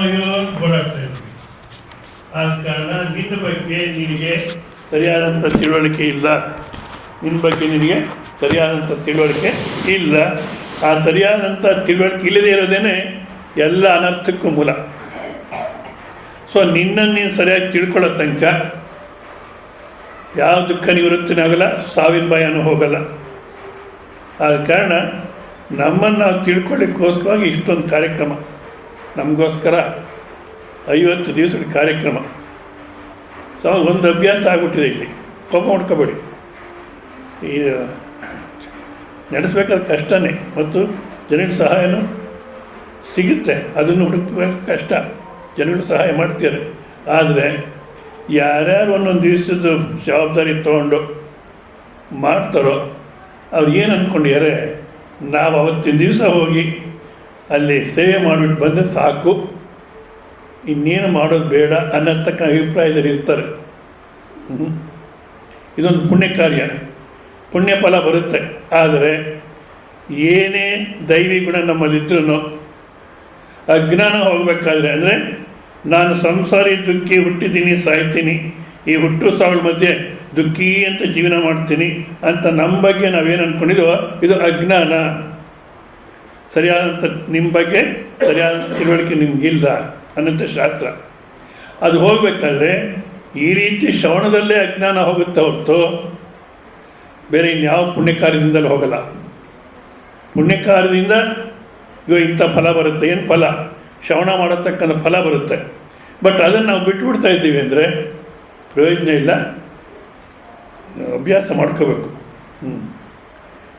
ಅಯ್ಯೋ ಓಡಾಡ್ತಾ ಇದ್ವಿ. ಆದ ಕಾರಣ ನಿನ್ನ ಬಗ್ಗೆ ನಿನಗೆ ಸರಿಯಾದಂಥ ತಿಳುವಳಿಕೆ ಇಲ್ಲ. ನಿನ್ನ ಬಗ್ಗೆ ನಿನಗೆ ಸರಿಯಾದಂಥ ತಿಳುವಳಿಕೆ ಇಲ್ಲ. ಆ ಸರಿಯಾದಂಥ ತಿಳುವಳಿಕೆ ಇಲ್ಲದೇ ಇರೋದೇ ಎಲ್ಲ ಅನರ್ಥಕ್ಕೂ ಮೂಲ. ಸೊ ನಿನ್ನನ್ನು ನೀನು ಸರಿಯಾಗಿ ತಿಳ್ಕೊಳ್ಳೋ ತನಕ ಯಾವ ದುಃಖ ನಿವೃತ್ತಿನೂ ಆಗಲ್ಲ, ಸಾವಿನ ಭಯನೂ ಹೋಗಲ್ಲ. ಆದ ಕಾರಣ ನಮ್ಮನ್ನು ನಾವು ತಿಳ್ಕೊಳ್ಳಿಕ್ಕೋಸ್ಕರವಾಗಿ ಇಷ್ಟೊಂದು ಕಾರ್ಯಕ್ರಮ, ನಮಗೋಸ್ಕರ 50 ದಿವಸದ ಕಾರ್ಯಕ್ರಮ. ಸೊ ಒಂದು ಅಭ್ಯಾಸ ಆಗಿಬಿಟ್ಟಿದೆ. ಇಲ್ಲಿ ಕೋಪ ಮಾಡ್ಕೋಬೇಡಿ. ಈ ನಡೆಸ್ಬೇಕಾದ ಕಷ್ಟನೇ, ಮತ್ತು ಜನಗಳ ಸಹಾಯನೂ ಸಿಗುತ್ತೆ. ಅದನ್ನು ಹುಡುಕಬೇಕು ಕಷ್ಟ, ಜನಗಳು ಸಹಾಯ ಮಾಡ್ತಾರೆ. ಆದರೆ ಯಾರ್ಯಾರು ಒಂದೊಂದು ದಿವಸದ ಜವಾಬ್ದಾರಿ ತೊಗೊಂಡು ಮಾಡ್ತಾರೋ ಅವ್ರು ಏನು ಅಂದ್ಕೊಂಡಿದ್ದಾರೆ, ನಾವು ಅವತ್ತಿನ ದಿವಸ ಹೋಗಿ ಅಲ್ಲಿ ಸೇವೆ ಮಾಡಿಬಿಟ್ಟು ಬಂದರೆ ಸಾಕು, ಇನ್ನೇನು ಮಾಡೋದು ಬೇಡ ಅನ್ನತಕ್ಕ ಅಭಿಪ್ರಾಯದಲ್ಲಿ ಇರ್ತಾರೆ. ಇದೊಂದು ಪುಣ್ಯ ಕಾರ್ಯ, ಪುಣ್ಯ ಫಲ ಬರುತ್ತೆ. ಆದರೆ ಏನೇ ದೈವಿ ಗುಣ ನಮ್ಮಲ್ಲಿದ್ರೂ ಅಜ್ಞಾನ ಹೋಗಬೇಕಾದ್ರೆ, ಅಂದರೆ ನಾನು ಸಂಸಾರಿ ದುಃಖಿ ಹುಟ್ಟಿದ್ದೀನಿ, ಸಾಯ್ತೀನಿ, ಈ ಹುಟ್ಟು ಸಾವಿರ ಮಧ್ಯೆ ದುಃಖಿ ಅಂತ ಜೀವನ ಮಾಡ್ತೀನಿ ಅಂತ ನಮ್ಮ ಬಗ್ಗೆ ನಾವೇನು ಅಂದ್ಕೊಂಡಿದ್ದೋ ಇದು ಅಜ್ಞಾನ. ಸರಿಯಾದಂಥ ನಿಮ್ಮ ಬಗ್ಗೆ ಸರಿಯಾದ ತಿಳುವಳಿಕೆ ನಿಮಗಿಲ್ಲ ಅನ್ನೋಂಥ ಶಾಸ್ತ್ರ. ಅದು ಹೋಗಬೇಕಾದ್ರೆ ಈ ರೀತಿ ಶ್ರವಣದಲ್ಲೇ ಅಜ್ಞಾನ ಹೋಗುತ್ತೆ ಹೊರತು ಬೇರೆ ಇನ್ಯಾವ ಪುಣ್ಯ ಕಾರ್ಯದಿಂದಲೂ ಹೋಗಲ್ಲ. ಪುಣ್ಯ ಕಾರ್ಯದಿಂದ ಇವಾಗ ಇಂಥ ಫಲ ಬರುತ್ತೆ. ಏನು ಫಲ? ಶ್ರವಣ ಮಾಡತಕ್ಕಂಥ ಫಲ ಬರುತ್ತೆ. ಬಟ್ ಅದನ್ನು ನಾವು ಬಿಟ್ಟುಬಿಡ್ತಾ ಇದ್ದೀವಿ ಅಂದರೆ ಪ್ರಯೋಜನ ಇಲ್ಲ. ಅಭ್ಯಾಸ ಮಾಡ್ಕೋಬೇಕು.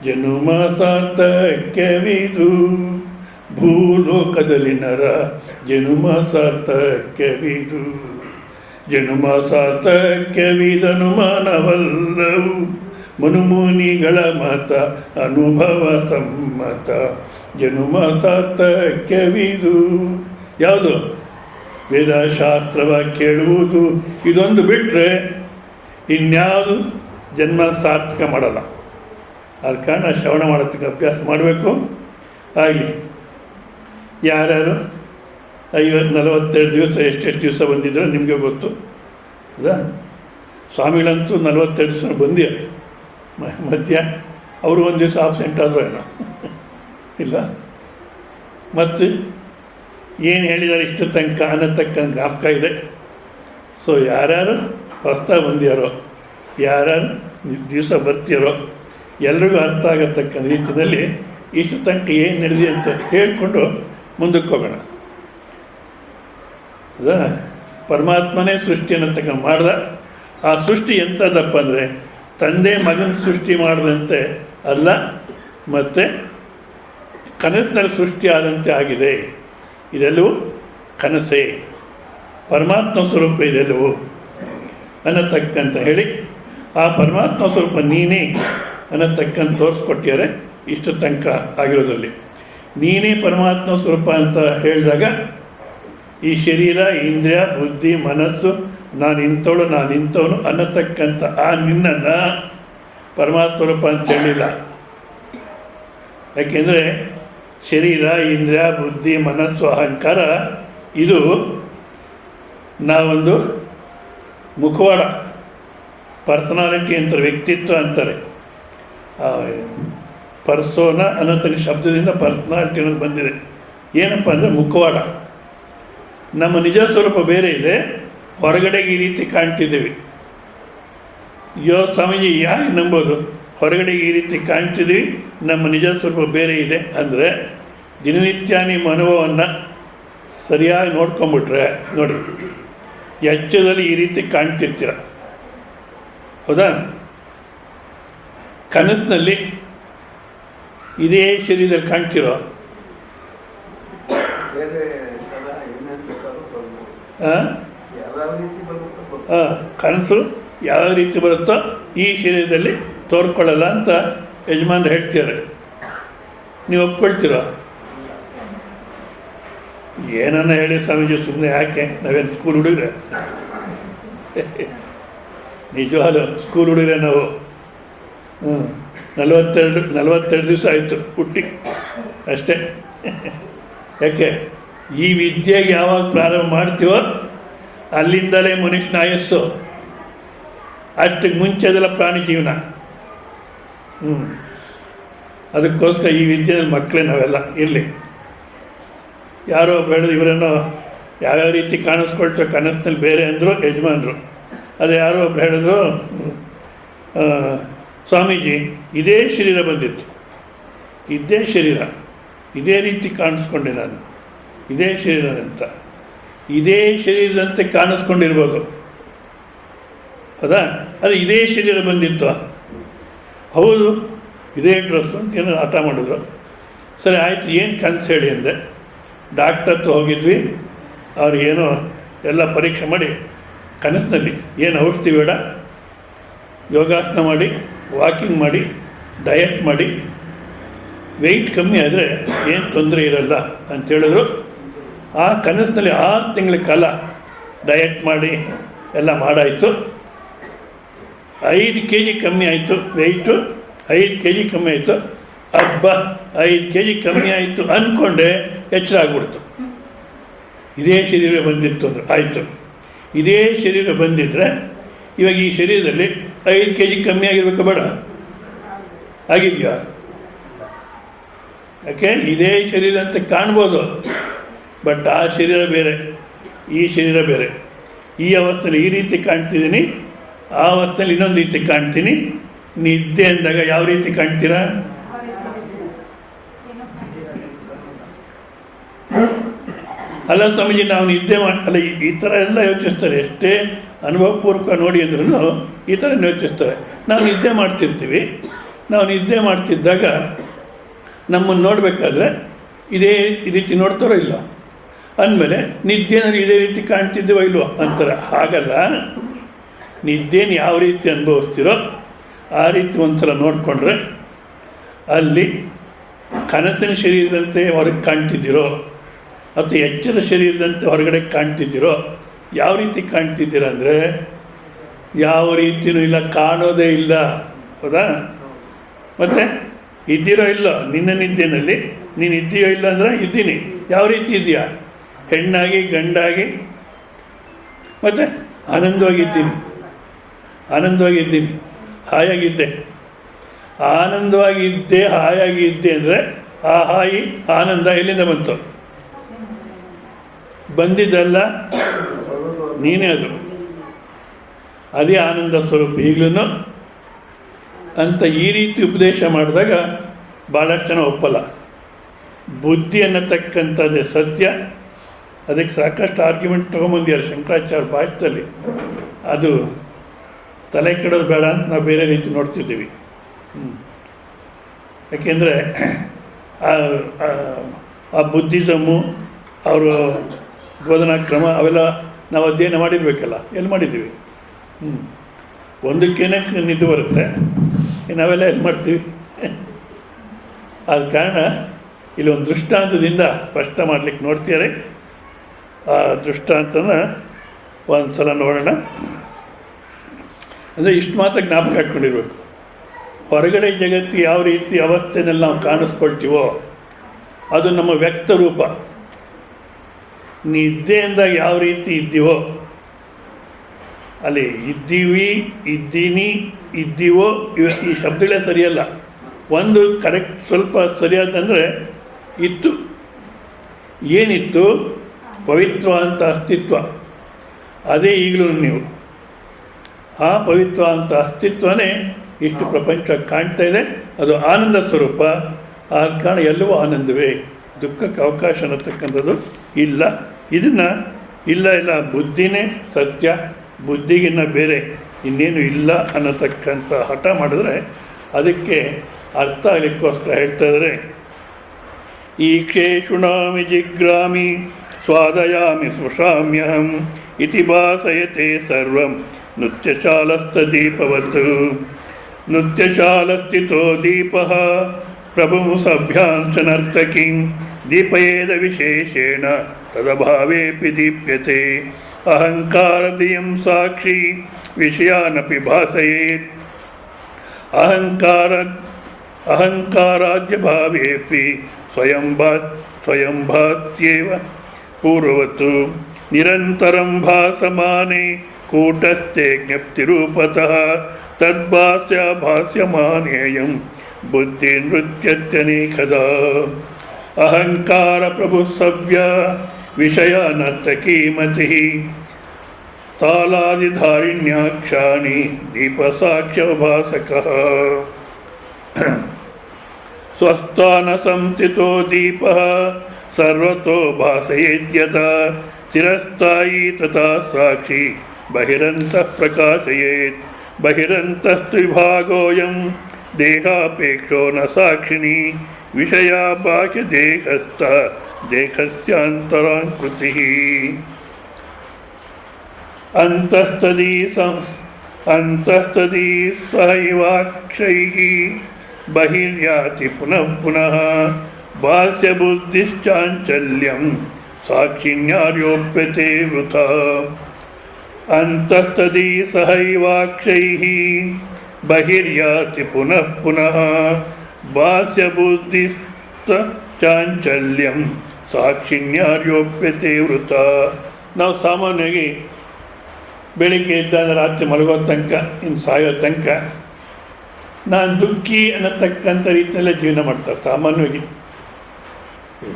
ಜನುಮ ಸಾರ್ಥಕ್ಯವಿದು ಭೂಲೋಕದಲ್ಲಿ ನರ, ಜನುಮ ಸಾರ್ಥಕ್ಯವಿದು, ಜನುಮ ಸಾರ್ಥಕ್ಯವಿದನು ಮಾನವಲ್ಲವು, ಮನುಮುನಿಗಳ ಮತ ಅನುಭವ ಸಮ್ಮತ, ಜನುಮ ಸಾರ್ಥಕ್ಯವಿದು. ಯಾವುದು? ವೇದಶಾಸ್ತ್ರವ ಕೇಳುವುದು. ಇದೊಂದು ಬಿಟ್ಟರೆ ಇನ್ಯಾವುದು ಜನ್ಮ ಸಾರ್ಥಕ ಮಾಡಲ್ಲ. ಆದ ಕಾರಣ ಶ್ರವಣ ಮಾಡೋದಕ್ಕೆ ಅಭ್ಯಾಸ ಮಾಡಬೇಕು. ಆಗಲಿ, ಯಾರ್ಯಾರು 42 ದಿವಸ ಎಷ್ಟೆಷ್ಟು ದಿವಸ ಬಂದಿದ್ರು ನಿಮಗೆ ಗೊತ್ತು ಹೌದಾ? ಸ್ವಾಮಿಗಳಂತೂ 42 ದಿವಸ ಬಂದಿದ್ದಾರೆ. ಮಧ್ಯ ಅವರು ಒಂದು ದಿವಸ ಆಬ್ಸೆಂಟ್ ಆದರೂ ಏನೋ ಇಲ್ಲ. ಮತ್ತು ಏನು ಹೇಳಿದ್ದಾರೆ ಇಷ್ಟು ತನಕ ಅನ್ನತಕ್ಕ ಜ್ಞಾಪಕ ಇದೆ. ಸೊ ಯಾರ್ಯಾರು ಹೊಸ್ದಾಗಿ ಬಂದಿಯಾರೋ, ಯಾರ್ಯಾರು ದಿವಸ ಬರ್ತೀಯಾರೋ ಎಲ್ರಿಗೂ ಅರ್ಥ ಆಗತಕ್ಕ ರೀತಿಯಲ್ಲಿ ಇಷ್ಟು ತನಕ ಏನು ನಡೆದಿದೆ ಅಂತ ಹೇಳಿಕೊಂಡು ಮುಂದಕ್ಕೆ ಹೋಗೋಣ. ಹೌದಾ? ಪರಮಾತ್ಮನೇ ಸೃಷ್ಟಿ ಅನ್ನತಕ್ಕ ಮಾಡ್ದ. ಆ ಸೃಷ್ಟಿ ಎಂಥದ್ದಪ್ಪ ಅಂದರೆ ತಂದೆ ಮಗನ ಸೃಷ್ಟಿ ಮಾಡಿದಂತೆ ಅಲ್ಲ, ಮತ್ತು ಕನಸಿನಲ್ಲಿ ಸೃಷ್ಟಿ ಆದಂತೆ ಆಗಿದೆ. ಇದೆಲ್ಲವೂ ಕನಸೇ, ಪರಮಾತ್ಮ ಸ್ವರೂಪ ಇದೆಲ್ಲವೂ ಅನ್ನತಕ್ಕಂತ ಹೇಳಿ ಆ ಪರಮಾತ್ಮ ಸ್ವರೂಪ ನೀನೇ ಅನ್ನತಕ್ಕಂತ ತೋರಿಸ್ಕೊಟ್ಟಿದ್ದಾರೆ ಇಷ್ಟು ತನಕ ಆಗಿರೋದ್ರಲ್ಲಿ. ನೀನೇ ಪರಮಾತ್ಮ ಸ್ವರೂಪ ಅಂತ ಹೇಳಿದಾಗ ಈ ಶರೀರ, ಇಂದ್ರಿಯ, ಬುದ್ಧಿ, ಮನಸ್ಸು ನಾನು ಇಂಥವನು ಅನ್ನತಕ್ಕಂಥ ಆ ನಿನ್ನನ್ನು ಪರಮಾತ್ಮ ಸ್ವರೂಪ ಅಂತ ಹೇಳಿಲ್ಲ. ಯಾಕೆಂದರೆ ಶರೀರ, ಇಂದ್ರಿಯ, ಬುದ್ಧಿ, ಮನಸ್ಸು, ಅಹಂಕಾರ ಇದು ನಾವೊಂದು ಮುಖವಾಡ, ಪರ್ಸನಾಲಿಟಿ ಅಂತಾರೆ, ವ್ಯಕ್ತಿತ್ವ ಅಂತಾರೆ. ಪರ್ಸೋನ ಅನ್ನೋತಕ್ಕ ಶಬ್ದದಿಂದ ಪರ್ಸನಾಲಿಟಿ ಅನ್ನೋದು ಬಂದಿದೆ. ಏನಪ್ಪ ಅಂದರೆ ಮುಖವಾಡ. ನಮ್ಮ ನಿಜ ಸ್ವರೂಪ ಬೇರೆ ಇದೆ, ಹೊರಗಡೆಗೆ ಈ ರೀತಿ ಕಾಣ್ತಿದ್ದೀವಿ. ಸ್ವಾಮೀಜಿ ಯಾರು ನಂಬೋದು? ಹೊರಗಡೆಗೆ ಈ ರೀತಿ ಕಾಣ್ತಿದ್ದೀವಿ, ನಮ್ಮ ನಿಜ ಸ್ವರೂಪ ಬೇರೆ ಇದೆ ಅಂದರೆ ದಿನನಿತ್ಯ ನಿಮ್ಮ ಅನುಭವವನ್ನು ಸರಿಯಾಗಿ ನೋಡ್ಕೊಂಬಿಟ್ರೆ ನೋಡಿ, ಎಚ್ಚರದಲ್ಲಿ ಈ ರೀತಿ ಕಾಣ್ತಿರ್ತೀರ. ಹೌದಾ? ಕನಸಿನಲ್ಲಿ ಇದೇ ಶರೀರದಲ್ಲಿ ಕಾಣ್ತಿರೋ ಕನಸು ಯಾವ ರೀತಿ ಬರುತ್ತೋ ಈ ಶರೀರದಲ್ಲಿ ತೋರ್ಕೊಳ್ಳಲ್ಲ ಅಂತ ಯಜಮಾನ್ರು ಹೇಳ್ತಿದ್ದಾರೆ. ನೀವು ಒಪ್ಕೊಳ್ತೀರೋ? ಏನನ್ನ ಹೇಳಿ ಸ್ವಾಮೀಜಿ, ಸುಮ್ಮನೆ ಯಾಕೆ, ನಾವೇನು ಸ್ಕೂಲ್ ಹುಡುಗ್ರೆ? ನಿಜವಾಗ್ಲೂ ಸ್ಕೂಲ್ ಹುಡುಗ್ರೆ ನಾವು. 42 ದಿವಸ ಆಯಿತು ಹುಟ್ಟಿ ಅಷ್ಟೇ. ಯಾಕೆ ಈ ವಿದ್ಯೆಗೆ ಯಾವಾಗ ಪ್ರಾರಂಭ ಮಾಡ್ತೀವೋ ಅಲ್ಲಿಂದಲೇ ಮನುಷ್ಯನ ಆಯಸ್ಸು. ಅಷ್ಟಕ್ಕೆ ಮುಂಚೆ ಅದೆಲ್ಲ ಪ್ರಾಣಿ ಜೀವನ. ಅದಕ್ಕೋಸ್ಕರ ಈ ವಿದ್ಯೆಯಲ್ಲಿ ಮಕ್ಕಳೇ ನಾವೆಲ್ಲ ಇರಲಿ. ಯಾರೋ ಬೆಳೆದು ಇವರೇನೋ ಯಾವ್ಯಾವ ರೀತಿ ಕಾಣಿಸ್ಕೊಳ್ತಾರೆ ಕನಸಿನಲ್ಲಿ ಬೇರೆ ಅಂದರು ಯಜಮಾನರು. ಅದು ಯಾರೋ ಒಬ್ರು ಹೇಳಿದ್ರು, ಸ್ವಾಮೀಜಿ ಇದೇ ಶರೀರ ಬಂದಿತ್ತು, ಇದೇ ಶರೀರ, ಇದೇ ರೀತಿ ಕಾಣಿಸ್ಕೊಂಡೆ ನಾನು, ಇದೇ ಶರೀರ ಅಂತ. ಇದೇ ಶರೀರದಂತೆ ಕಾಣಿಸ್ಕೊಂಡಿರ್ಬೋದು, ಹೌದಾ? ಅದು ಇದೇ ಶರೀರ ಬಂದಿತ್ತು. ಹೌದು, ಇದೇ ಡ್ರೆಸ್ಸು ಅಂತ ಏನೋ ಆಟ ಮಾಡಿದ್ರು. ಸರಿ ಆಯಿತು, ಏನು ಕನಸು ಹೇಳಿ ಅಂದೆ. ಡಾಕ್ಟರ್ ಹತ್ರ ಹೋಗಿದ್ವಿ. ಅವ್ರಿಗೇನೋ ಎಲ್ಲ ಪರೀಕ್ಷೆ ಮಾಡಿ ಕನಸಿನಲ್ಲಿ ಏನು ಔಷಧಿ ಬೇಡ, ಯೋಗಾಸನ ಮಾಡಿ, ವಾಕಿಂಗ್ ಮಾಡಿ, ಡಯಟ್ ಮಾಡಿ, ವೆಯ್ಟ್ ಕಮ್ಮಿ ಆದರೆ ಏನು ತೊಂದರೆ ಇರಲ್ಲ ಅಂತೇಳಿದ್ರು. ಆ ಕನಸಿನಲ್ಲಿ 6 ತಿಂಗಳ ಕಾಲ ಡಯಟ್ ಮಾಡಿ ಎಲ್ಲ ಮಾಡಾಯಿತು. 5 kg ಕಮ್ಮಿ ಆಯಿತು, ವೆಯ್ಟು 5 kg ಕಮ್ಮಿ ಆಯಿತು. ಹಬ್ಬ 5 kg ಕಮ್ಮಿ ಆಯಿತು ಅಂದ್ಕೊಂಡೆ, ಎಚ್ಚರ ಆಗ್ಬಿಡ್ತು. ಇದೇ ಶರೀರ ಬಂದಿತ್ತು ಅಂದ್ರೆ ಆಯಿತು. ಇದೇ ಶರೀರ ಬಂದಿದ್ದರೆ ಇವಾಗ ಈ ಶರೀರದಲ್ಲಿ 5 kg ಕಮ್ಮಿ ಆಗಿರ್ಬೇಕು, ಬೇಡ? ಆಗಿದೆಯಾ? ಯಾಕೆ? ಇದೇ ಶರೀರ ಅಂತ ಕಾಣ್ಬೋದು, ಬಟ್ ಆ ಶರೀರ ಬೇರೆ, ಈ ಶರೀರ ಬೇರೆ. ಈ ಅವಸ್ಥೆಯಲ್ಲಿ ಈ ರೀತಿ ಕಾಣ್ತಿದ್ದೀನಿ, ಆ ಅವಸ್ಥೆಯಲ್ಲಿ ಇನ್ನೊಂದು ರೀತಿ ಕಾಣ್ತೀನಿ. ನಿದ್ದೆ ಅಂದಾಗ ಯಾವ ರೀತಿ ಕಾಣ್ತೀರಾ? ಅಲ್ಲ ಸ್ವಾಮೀಜಿ, ನಾವು ನಿದ್ದೆ ಅಲ್ಲ, ಈ ಥರ ಎಲ್ಲ ಯೋಚಿಸ್ತಾರೆ. ಎಷ್ಟೇ ಅನುಭವಪೂರ್ವಕ ನೋಡಿ ಅಂದ್ರೂ ಈ ಥರ ಯೋಚಿಸ್ತಾರೆ. ನಾವು ನಿದ್ದೆ ಮಾಡ್ತಿರ್ತೀವಿ. ನಾವು ನಿದ್ದೆ ಮಾಡ್ತಿದ್ದಾಗ ನಮ್ಮನ್ನು ನೋಡಬೇಕಾದ್ರೆ ಇದೇ ರೀತಿ ನೋಡ್ತಾರೋ ಇಲ್ಲ ಅಂದಮೇಲೆ ನಿದ್ದೆನಲ್ಲಿ ಇದೇ ರೀತಿ ಕಾಣ್ತಿದ್ದೇವೋ ಇಲ್ವೋ ಅಂತಾರೆ. ಹಾಗಲ್ಲ, ನಿದ್ದೇನು ಯಾವ ರೀತಿ ಅನುಭವಿಸ್ತಿರೋ ಆ ರೀತಿ ಒಂದು ಸಲ ನೋಡಿಕೊಂಡ್ರೆ ಅಲ್ಲಿ ಕನಸಿನ ಶರೀರದಂತೆ ಹೊರಗೆ ಕಾಣ್ತಿದ್ದೀರೋ ಅಥವಾ ಎಚ್ಚರ ಶರೀರದಂತೆ ಹೊರಗಡೆ ಕಾಣ್ತಿದ್ದೀರೋ, ಯಾವ ರೀತಿ ಕಾಣ್ತಿದ್ದೀರ ಅಂದರೆ ಯಾವ ರೀತಿಯೂ ಇಲ್ಲ, ಕಾಣೋದೇ ಇಲ್ಲ, ಹೌದಾ? ಮತ್ತು ಇದ್ದೀರೋ ಇಲ್ಲೋ ನಿನ್ನ ನಿದ್ದೆನಲ್ಲಿ ನೀನು ಇದ್ದೀಯೋ ಇಲ್ಲ ಅಂದರೆ ಇದ್ದೀನಿ. ಯಾವ ರೀತಿ ಇದೆಯಾ? ಹೆಣ್ಣಾಗಿ ಗಂಡಾಗಿ, ಮತ್ತು ಆನಂದವಾಗಿದ್ದೀನಿ, ಹಾಯಾಗಿದ್ದೆ. ಆನಂದವಾಗಿದ್ದೆ, ಹಾಯಾಗಿದ್ದೆ ಅಂದರೆ ಆ ಹಾಯಿ ಆನಂದ ಎಲ್ಲಿಂದ ಬಂತು? ಬಂದಿದ್ದಲ್ಲ, ನೀನೇ ಅದು. ಅದೇ ಆನಂದ ಸ್ವರೂಪ ಈಗಲೂ ಅಂತ ಈ ರೀತಿ ಉಪದೇಶ ಮಾಡಿದಾಗ ಭಾಳಷ್ಟು ಜನ ಒಪ್ಪಲ್ಲ. ಬುದ್ಧಿ ಅನ್ನತಕ್ಕಂಥದ್ದೇ ಸತ್ಯ. ಅದಕ್ಕೆ ಸಾಕಷ್ಟು ಆರ್ಗ್ಯುಮೆಂಟ್ ತೊಗೊಂಬಂದಿದ್ದಾರೆ ಶಂಕರಾಚಾರ್ಯ ಭಾಷೆಯಲ್ಲಿ. ಅದು ತಲೆ ಕೆಡೋದು ಬೇಡ ಅಂತ ನಾವು ಬೇರೆ ರೀತಿ ನೋಡ್ತಿದ್ದೀವಿ. ಯಾಕೆಂದರೆ ಆ ಬುದ್ಧಿಸಮ್ಮು, ಅವರು ಬೋಧನಾ ಕ್ರಮ ಅವೆಲ್ಲ ನಾವು ಅಧ್ಯಯನ ಮಾಡಿರಬೇಕಲ್ಲ, ಎಲ್ಲಿ ಮಾಡಿದ್ದೀವಿ? ಒಂದಕ್ಕೇನೆ ನಿದ್ದೆ ಬರುತ್ತೆ, ನಾವೆಲ್ಲ ಎಲ್ಲಿ ಮಾಡ್ತೀವಿ? ಆದ ಕಾರಣ ಇಲ್ಲಿ ಒಂದು ದೃಷ್ಟಾಂತದಿಂದ ಸ್ಪಷ್ಟ ಮಾಡಲಿಕ್ಕೆ ನೋಡ್ತೀಯಾರೆ. ಆ ದೃಷ್ಟಾಂತನ ಒಂದು ಸಲ ನೋಡೋಣ. ಅಂದರೆ ಇಷ್ಟು ಮಾತ್ರ ಜ್ಞಾಪಕ ಇಟ್ಕೊಂಡಿರ್ಬೇಕು. ಹೊರಗಡೆ ಜಗತ್ತು ಯಾವ ರೀತಿ ಅವಸ್ಥೆನಲ್ಲಿ ನಾವು ಕಾಣಿಸ್ಕೊಳ್ತೀವೋ ಅದು ನಮ್ಮ ವ್ಯಕ್ತ ರೂಪ. ನಿದ್ದೆಯಿಂದಾಗ ಯಾವ ರೀತಿ ಇದ್ದೀವೋ ಅಲ್ಲಿ ಇದ್ದೀವಿ, ಇದ್ದೀನಿ, ಇದ್ದೀವೋ ಈ ಶಬ್ದಗಳೇ ಸರಿಯಲ್ಲ. ಒಂದು ಕರೆಕ್ಟ್ ಸ್ವಲ್ಪ ಸರಿಯಾದಂದರೆ ಇತ್ತು. ಏನಿತ್ತು? ಪವಿತ್ರ ಅಂತ ಅಸ್ತಿತ್ವ. ಅದೇ ಈಗಲೂ ನೀವು. ಆ ಪವಿತ್ರ ಅಂತ ಅಸ್ತಿತ್ವನೇ ಇಷ್ಟು ಪ್ರಪಂಚ ಕಾಣ್ತಾ ಇದೆ. ಅದು ಆನಂದ ಸ್ವರೂಪ. ಆದ ಕಾರಣ ಎಲ್ಲವೂ ಆನಂದವೇ, ದುಃಖಕ್ಕೆ ಅವಕಾಶ ಅನ್ನತಕ್ಕಂಥದ್ದು ಇಲ್ಲ. ಇದನ್ನು ಇಲ್ಲ ಬುದ್ಧಿನೇ ಸತ್ಯ, ಬುದ್ಧಿಗಿನ್ನ ಬೇರೆ ಇನ್ನೇನು ಇಲ್ಲ ಅನ್ನತಕ್ಕಂಥ ಹಠ ಮಾಡಿದ್ರೆ ಅದಕ್ಕೆ ಅರ್ಥ ಆಗಲಿಕ್ಕೋಸ್ಕರ ಹೇಳ್ತಾ ಇದ್ದಾರೆ. ಈಕ್ಷೇ ಶೃಣಾಮಿ ಜಿಗ್ರಾಮಿ ಸ್ವಾದಯಾಮಿ ಸ್ಪೃಶಾಮ್ಯಹಂ ಇತಿ ಭಾಸಯತೆ ಸರ್ವಂ ನೃತ್ಯಶಾಲಸ್ತದೀಪವತ್. ನೃತ್ಯಶಾಲಸ್ಥಿತೋ ದೀಪಃ ಪ್ರಭುಂ ಸಭ್ಯಾಂಶ ನರ್ತಕಿಂ ದೀಪಯೇದ ವಿಶೇಷೇಣ ತದಭಾವೇಪಿ ದೀಪ್ಯತೆ. ಅಹಂಕಾರದಿಯಂ ಸಾಕ್ಷಿ ವಿಷಯಾನಪಿ ಭಾಸಯೇತ್. ಅಹಂಕಾರಾದ್ಯ ಭಾವೇಪಿ ಸ್ವಯಂ ಭಾತ್ಯೇವ पूर्वतु निरन्तरं भासमाने कूटस्थे ज्ञप्तिरूपतः तद्भास्याभास्यमानेयं बुद्धिनृत्यत्यनेकदा अहङ्कारप्रभुसव्य विषयानर्तकी मतिः तालादिधारिण्याक्षाणि दीपसाक्ष्यभासकः स्वस्थानसंस्थितो दीपः सर्वतो भासयेद्यथा चिरस्थायी तथा साक्षी बहिरन्तः प्रकाशयेत् बहिरन्तस्तु विभागोऽयं देहापेक्षो न साक्षिणी विषया बाह्यदेहस्थ देहस्यान्तराकृतिः अन्तस्तदी सहैवाक्षैः बहिर्याति पुनः पुनः भास्यबुद्धिश्चाञ्चल्यं साक्षिण्यार्योप्यते वृथा अन्तस्तदी सहैवाक्षैः बहिर्याति पुनः पुनः भास्यबुद्धिश्चाञ्चल्यं ಸಾಕ್ಷಿಣ್ಯಾರ್ಯೋಪ್ಯತೆ ವೃತ. ನಾವು ಸಾಮಾನ್ಯವಾಗಿ ಬೆಳಿಗ್ಗೆ ಎದ್ದ ರಾತ್ರಿ ಮಲಗೋ ತನಕ ಇನ್ನು ಸಾಯೋ ತನಕ ನಾನು ದುಃಖಿ ಅನ್ನತಕ್ಕಂಥ ರೀತಿಯಲ್ಲೇ ಜೀವನ ಮಾಡ್ತಾರೆ ಸಾಮಾನ್ಯವಾಗಿ.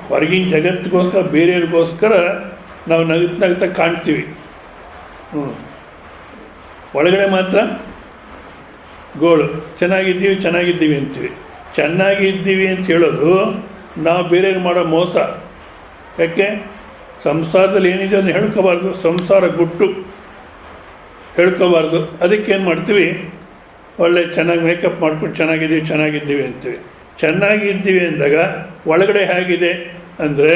ಹೊರಗಿನ ಜಗತ್ತಿಗೋಸ್ಕರ ಬೇರೆಯವ್ರಿಗೋಸ್ಕರ ನಾವು ನಗ್ತಾ ಕಾಣ್ತೀವಿ. ಒಳಗಡೆ ಮಾತ್ರ ಗೋಳು ಚೆನ್ನಾಗಿದ್ದೀವಿ ಅಂತೀವಿ. ಚೆನ್ನಾಗಿದ್ದೀವಿ ಅಂತ ಹೇಳೋದು ನಾವು ಬೇರೆಯವ್ರು ಮಾಡೋ ಮೋಸ. ಯಾಕೆ ಸಂಸಾರದಲ್ಲಿ ಏನಿದೆ ಅದನ್ನು ಹೇಳ್ಕೋಬಾರ್ದು, ಸಂಸಾರ ಗುಟ್ಟು ಹೇಳ್ಕೋಬಾರ್ದು. ಅದಕ್ಕೇನು ಮಾಡ್ತೀವಿ, ಒಳ್ಳೆ ಚೆನ್ನಾಗಿ ಮೇಕಪ್ ಮಾಡ್ಕೊಂಡು ಚೆನ್ನಾಗಿದ್ದೀವಿ ಅಂತೀವಿ. ಚೆನ್ನಾಗಿದ್ದೀವಿ ಅಂದಾಗ ಒಳಗಡೆ ಹೇಗಿದೆ ಅಂದರೆ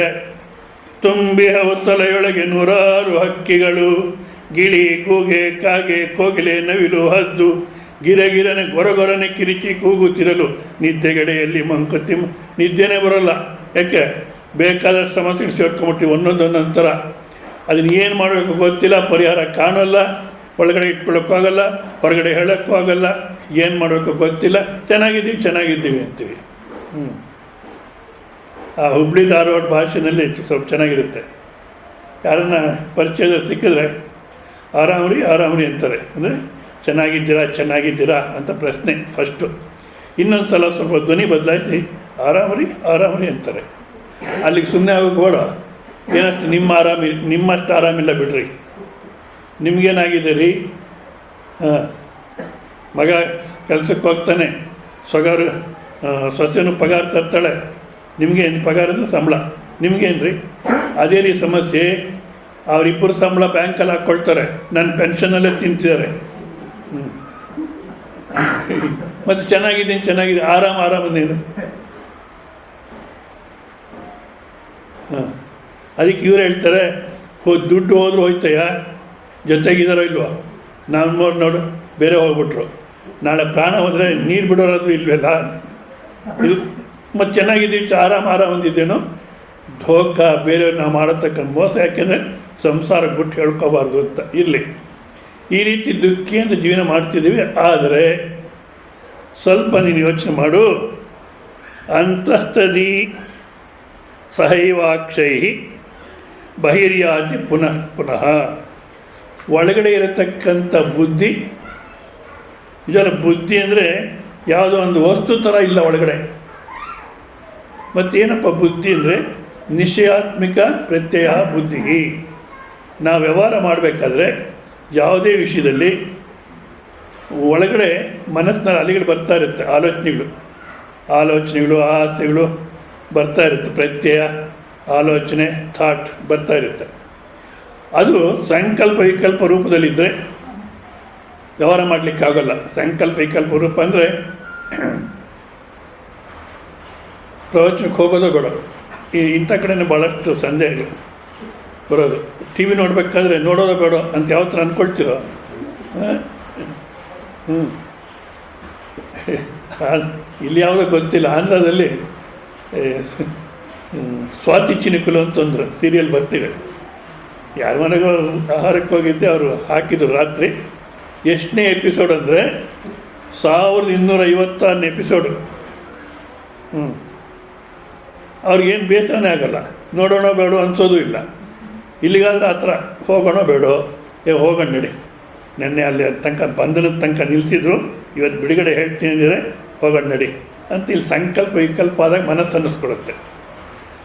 ತುಂಬಿ ಹೊತ್ತಲೆಯೊಳಗೆ ನೂರಾರು ಹಕ್ಕಿಗಳು, ಗಿಳಿ, ಕೂಗೆ, ಕಾಗೆ, ಕೋಗಿಲೆ, ನವಿಲು, ಹದ್ದು ಗಿರಗಿರನೆ ಗೊರಗೊರನೆ ಕಿರಿಚಿ ಕೂಗುತ್ತಿರಲು ನಿದ್ದೆಗಡೆಯಲ್ಲಿ ಮಂಕುತಿ ನಿದ್ದೆನೇ ಬರೋಲ್ಲ. ಯಾಕೆ ಬೇಕಾದಷ್ಟು ಸಮಸ್ಯೆ ಸೇರ್ಕೊಂಬಿಟ್ಟು ಒಂದೊಂದೊಂದೊಂಥರ. ಅದನ್ನು ಏನು ಮಾಡಬೇಕು ಗೊತ್ತಿಲ್ಲ, ಪರಿಹಾರ ಕಾಣಲ್ಲ, ಒಳಗಡೆ ಇಟ್ಕೊಳ್ಳೋಕ್ಕೂ ಆಗಲ್ಲ, ಹೊರಗಡೆ ಹೇಳೋಕ್ಕೂ ಆಗಲ್ಲ, ಏನು ಮಾಡಬೇಕು ಗೊತ್ತಿಲ್ಲ. ಚೆನ್ನಾಗಿದ್ದೀವಿ ಅಂತೀವಿ. ಆ ಹುಬ್ಳಿ ಧಾರವಾಡ ಭಾಷೆಯಲ್ಲಿ ಸ್ವಲ್ಪ ಚೆನ್ನಾಗಿರುತ್ತೆ. ಯಾರನ್ನ ಪರಿಚಯದ ಸಿಕ್ಕಿದ್ರೆ ಆರಾಮ್ರಿ ಅಂತಾರೆ. ಅಂದರೆ ಚೆನ್ನಾಗಿದ್ದೀರಾ ಅಂತ ಪ್ರಶ್ನೆ ಫಸ್ಟು. ಇನ್ನೊಂದು ಸಲ ಸ್ವಲ್ಪ ಧ್ವನಿ ಬದಲಾಯಿಸಿ ಆರಾಮ್ರಿ ಅಂತಾರೆ. ಅಲ್ಲಿಗೆ ಸುಮ್ಮನೆ ಆಗೋಗ್ಬೇಡ. ಏನಷ್ಟು ನಿಮ್ಮಷ್ಟು ಆರಾಮಿಲ್ಲ ಬಿಡ್ರಿ. ನಿಮಗೇನಾಗಿದೆ ರೀ? ಮಗ ಕೆಲಸಕ್ಕೆ ಹೋಗ್ತಾನೆ, ಸೊಸೆನೂ ಪಗಾರ ತರ್ತಾಳೆ. ನಿಮಗೇನು ಪಗಾರದ ಸಂಬಳ? ನಿಮಗೇನು ರೀ? ಅದೇ ರೀ ಸಮಸ್ಯೆ. ಅವರಿಬ್ಬರು ಸಂಬಳ ಬ್ಯಾಂಕಲ್ಲಿ ಹಾಕ್ಕೊಳ್ತಾರೆ, ನನ್ನ ಪೆನ್ಷನಲ್ಲೇ ತಿಂತಿದ್ದಾರೆ. ಮತ್ತು ಚೆನ್ನಾಗಿದೆ ಆರಾಮದೇನು? ಅದಕ್ಕೆ ಇವ್ರು ಹೇಳ್ತಾರೆ, ದುಡ್ಡು ಹೋದ್ರೂ ಹೋಯ್ತಯ್ಯ, ಜೊತೆಗಿದಾರೋ ಇಲ್ವೋ? ನಾವು ನೋಡು ಬೇರೆ ಹೋಗ್ಬಿಟ್ರು. ನಾಳೆ ಪ್ರಾಣ ಹೋದರೆ ನೀರು ಬಿಡೋರಾದ್ರೂ ಇಲ್ವಲ್ಲ. ಇದು ಮತ್ತು ಚೆನ್ನಾಗಿದ್ದೀವಿ, ಆರಾಮಂದಿದ್ದೇನೋ ಧೋಕ, ಬೇರೆಯವ್ರು ನಾವು ಮಾಡತಕ್ಕಂಥ ಮೋಸ. ಯಾಕೆಂದರೆ ಸಂಸಾರ ಬಿಟ್ಟು ಹೇಳ್ಕೋಬಾರ್ದು ಅಂತ. ಇರಲಿ, ಈ ರೀತಿ ದುಃಖಿಯಿಂದ ಜೀವನ ಮಾಡ್ತಿದ್ದೀವಿ. ಆದರೆ ಸ್ವಲ್ಪ ನೀನು ಯೋಚನೆ ಮಾಡು. ಅಂತಸ್ತದಿ ಸಹೈವಾಕ್ಷೈ ಬಹಿರ್ಯಾತಿ ಪುನಃ. ಒಳಗಡೆ ಇರತಕ್ಕಂಥ ಬುದ್ಧಿ, ಇದರ ಬುದ್ಧಿ ಅಂದರೆ ಯಾವುದೋ ಒಂದು ವಸ್ತು ಥರ ಇಲ್ಲ ಒಳಗಡೆ. ಮತ್ತೇನಪ್ಪ ಬುದ್ಧಿ ಅಂದರೆ ನಿಶ್ಚಯಾತ್ಮಿಕ ಪ್ರತ್ಯಯ ಬುದ್ಧಿ. ನಾವು ವ್ಯವಹಾರ ಮಾಡಬೇಕಾದ್ರೆ ಯಾವುದೇ ವಿಷಯದಲ್ಲಿ ಒಳಗಡೆ ಮನಸ್ಸಿನಲ್ಲಿ ಅಲೆಗಳು ಬರ್ತಾ ಇರುತ್ತೆ, ಆಲೋಚನೆಗಳು ಆಸೆಗಳು ಬರ್ತಾ ಇರುತ್ತೆ. ಪ್ರತ್ಯಯ, ಆಲೋಚನೆ, ಥಾಟ್ ಬರ್ತಾ ಇರುತ್ತೆ. ಅದು ಸಂಕಲ್ಪ ವಿಕಲ್ಪ ರೂಪದಲ್ಲಿದ್ದರೆ ವ್ಯವಹಾರ ಮಾಡಲಿಕ್ಕಾಗಲ್ಲ. ಸಂಕಲ್ಪ ವಿಕಲ್ಪ ರೂಪ ಅಂದರೆ ಪ್ರವಚನಕ್ಕೆ ಹೋಗೋದೋ ಬೇಡ, ಇಂಥ ಕಡೆನೇ ಭಾಳಷ್ಟು ಸಂದೇಹಗಳು ಬರೋದು. ಟಿ ವಿ ನೋಡಬೇಕಾದ್ರೆ ನೋಡೋದೋ ಬೇಡ ಅಂತ ಯಾವ ಥರ ಅಂದ್ಕೊಳ್ತಿರೋ. ಇಲ್ಲಿ ಯಾವುದೋ ಗೊತ್ತಿಲ್ಲ. ಆಂಧ್ರದಲ್ಲಿ ಸ್ವಾತಿ ಚಿನುಕುಲು ಅಂತಂದ್ರೆ ಸೀರಿಯಲ್ ಬರ್ತಿದೆ. ಯಾರ ಮನೆಗೂ ಆಹಾರಕ್ಕೆ ಹೋಗಿದ್ದೆ, ಅವರು ಹಾಕಿದ್ರು ರಾತ್ರಿ. ಎಷ್ಟನೇ ಎಪಿಸೋಡ್ ಅಂದರೆ 1256 ಎಪಿಸೋಡು. ಅವ್ರಿಗೇನು ಬೇಸರನೇ ಆಗಲ್ಲ, ನೋಡೋಣ ಬೇಡ ಅನಿಸೋದು ಇಲ್ಲ. ಇಲ್ಲಿಗಾದ್ರೆ ಆ ಥರ ಹೋಗೋಣ ಬೇಡೋ, ಹೋಗೋಣ ನಡಿ, ನೆನ್ನೆ ಅಲ್ಲಿ ತನಕ ಬಂಧನದ ತನಕ ನಿಲ್ಲಿಸಿದ್ರು, ಇವತ್ತು ಬಿಡುಗಡೆ ಹೇಳ್ತೀನಿ ಅಂದರೆ ಹೋಗೋಣ ನಡಿ ಅಂತ ಇಲ್ಲಿ ಸಂಕಲ್ಪ ವಿಕಲ್ಪ ಆದಾಗ ಮನಸ್ಸು ಅನ್ನಿಸ್ಕೊಡುತ್ತೆ.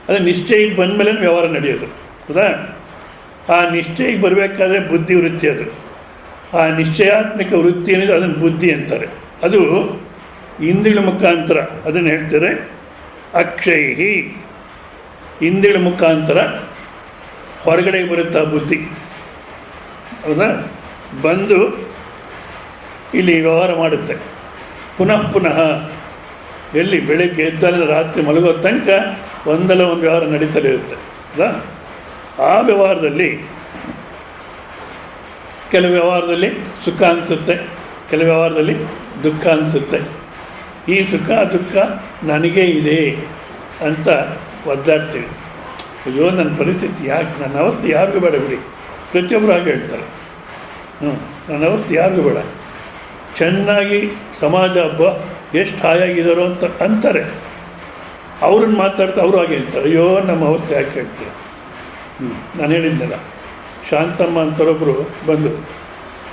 ಅದೇ ನಿಶ್ಚಯಕ್ಕೆ ಬಂದ ಮೇಲೆ ವ್ಯವಹಾರ ನಡೆಯೋದು. ಹೌದಾ? ಆ ನಿಶ್ಚಯಕ್ಕೆ ಬರಬೇಕಾದ್ರೆ ಬುದ್ಧಿ ವೃತ್ತಿ ಅದು. ಆ ನಿಶ್ಚಯಾತ್ಮಕ ವೃತ್ತಿ ಏನಿದೆ ಅದನ್ನು ಬುದ್ಧಿ ಅಂತಾರೆ. ಅದು ಇಂದ್ರಿಯಗಳ ಮುಖಾಂತರ ಅದನ್ನು ಹೇಳ್ತಾರೆ ಅಕ್ಷೈಹಿ. ಇಂದ್ರಿಯಗಳ ಮುಖಾಂತರ ಹೊರಗಡೆ ಬರುತ್ತಾ ಬುದ್ಧಿ. ಹೌದಾ? ಬಂದು ಇಲ್ಲಿ ವ್ಯವಹಾರ ಮಾಡುತ್ತೆ ಪುನಃ ಪುನಃ. ಎಲ್ಲಿ ಬೆಳಗ್ಗೆ ಎದ್ದಾಲಿಂದ ರಾತ್ರಿ ಮಲಗೋ ತನಕ ಒಂದಲ್ಲ ಒಂದು ವ್ಯವಹಾರ ನಡೀತಲೇ ಇರುತ್ತೆ. ಹೌದಾ? ಆ ವ್ಯವಹಾರದಲ್ಲಿ ಕೆಲವು ವ್ಯವಹಾರದಲ್ಲಿ ಸುಖ ಅನಿಸುತ್ತೆ, ಕೆಲವು ವ್ಯವಹಾರದಲ್ಲಿ ದುಃಖ ಅನಿಸುತ್ತೆ. ಈ ಸುಖ ದುಃಖ ನನಗೇ ಇದೆ ಅಂತ ಒದ್ದಾಡ್ತೀವಿ. ಅಯ್ಯೋ ನನ್ನ ಪರಿಸ್ಥಿತಿ ಯಾಕೆ, ನನ್ನ ಅವಸ್ಥೆ ಯಾರಿಗೂ ಬೇಡ ಬಿಡಿ, ಪ್ರತಿಯೊಬ್ಬರು ಹಾಗೆ ಹೇಳ್ತಾರೆ. ನನ್ನ ಅವಸ್ಥೆ ಯಾರಿಗೂ ಬೇಡ, ಚೆನ್ನಾಗಿ ಸಮಾಜ ಹಬ್ಬ ಎಷ್ಟು ಹಾಯಾಗಿದ್ದಾರೋ ಅಂತ ಅಂತಾರೆ. ಅವ್ರನ್ನ ಮಾತಾಡ್ತಾ ಅವರು ಹಾಗೆ ಹೇಳ್ತಾರೆ, ಅಯ್ಯೋ ನಮ್ಮ ಅವಸ್ಥೆ ಯಾಕೆ ಹೇಳ್ತೀವಿ. ನಾನು ಹೇಳಿದ್ನಲ್ಲ, ಶಾಂತಮ್ಮ ಅಂತರೊಬ್ಬರು ಬಂದು,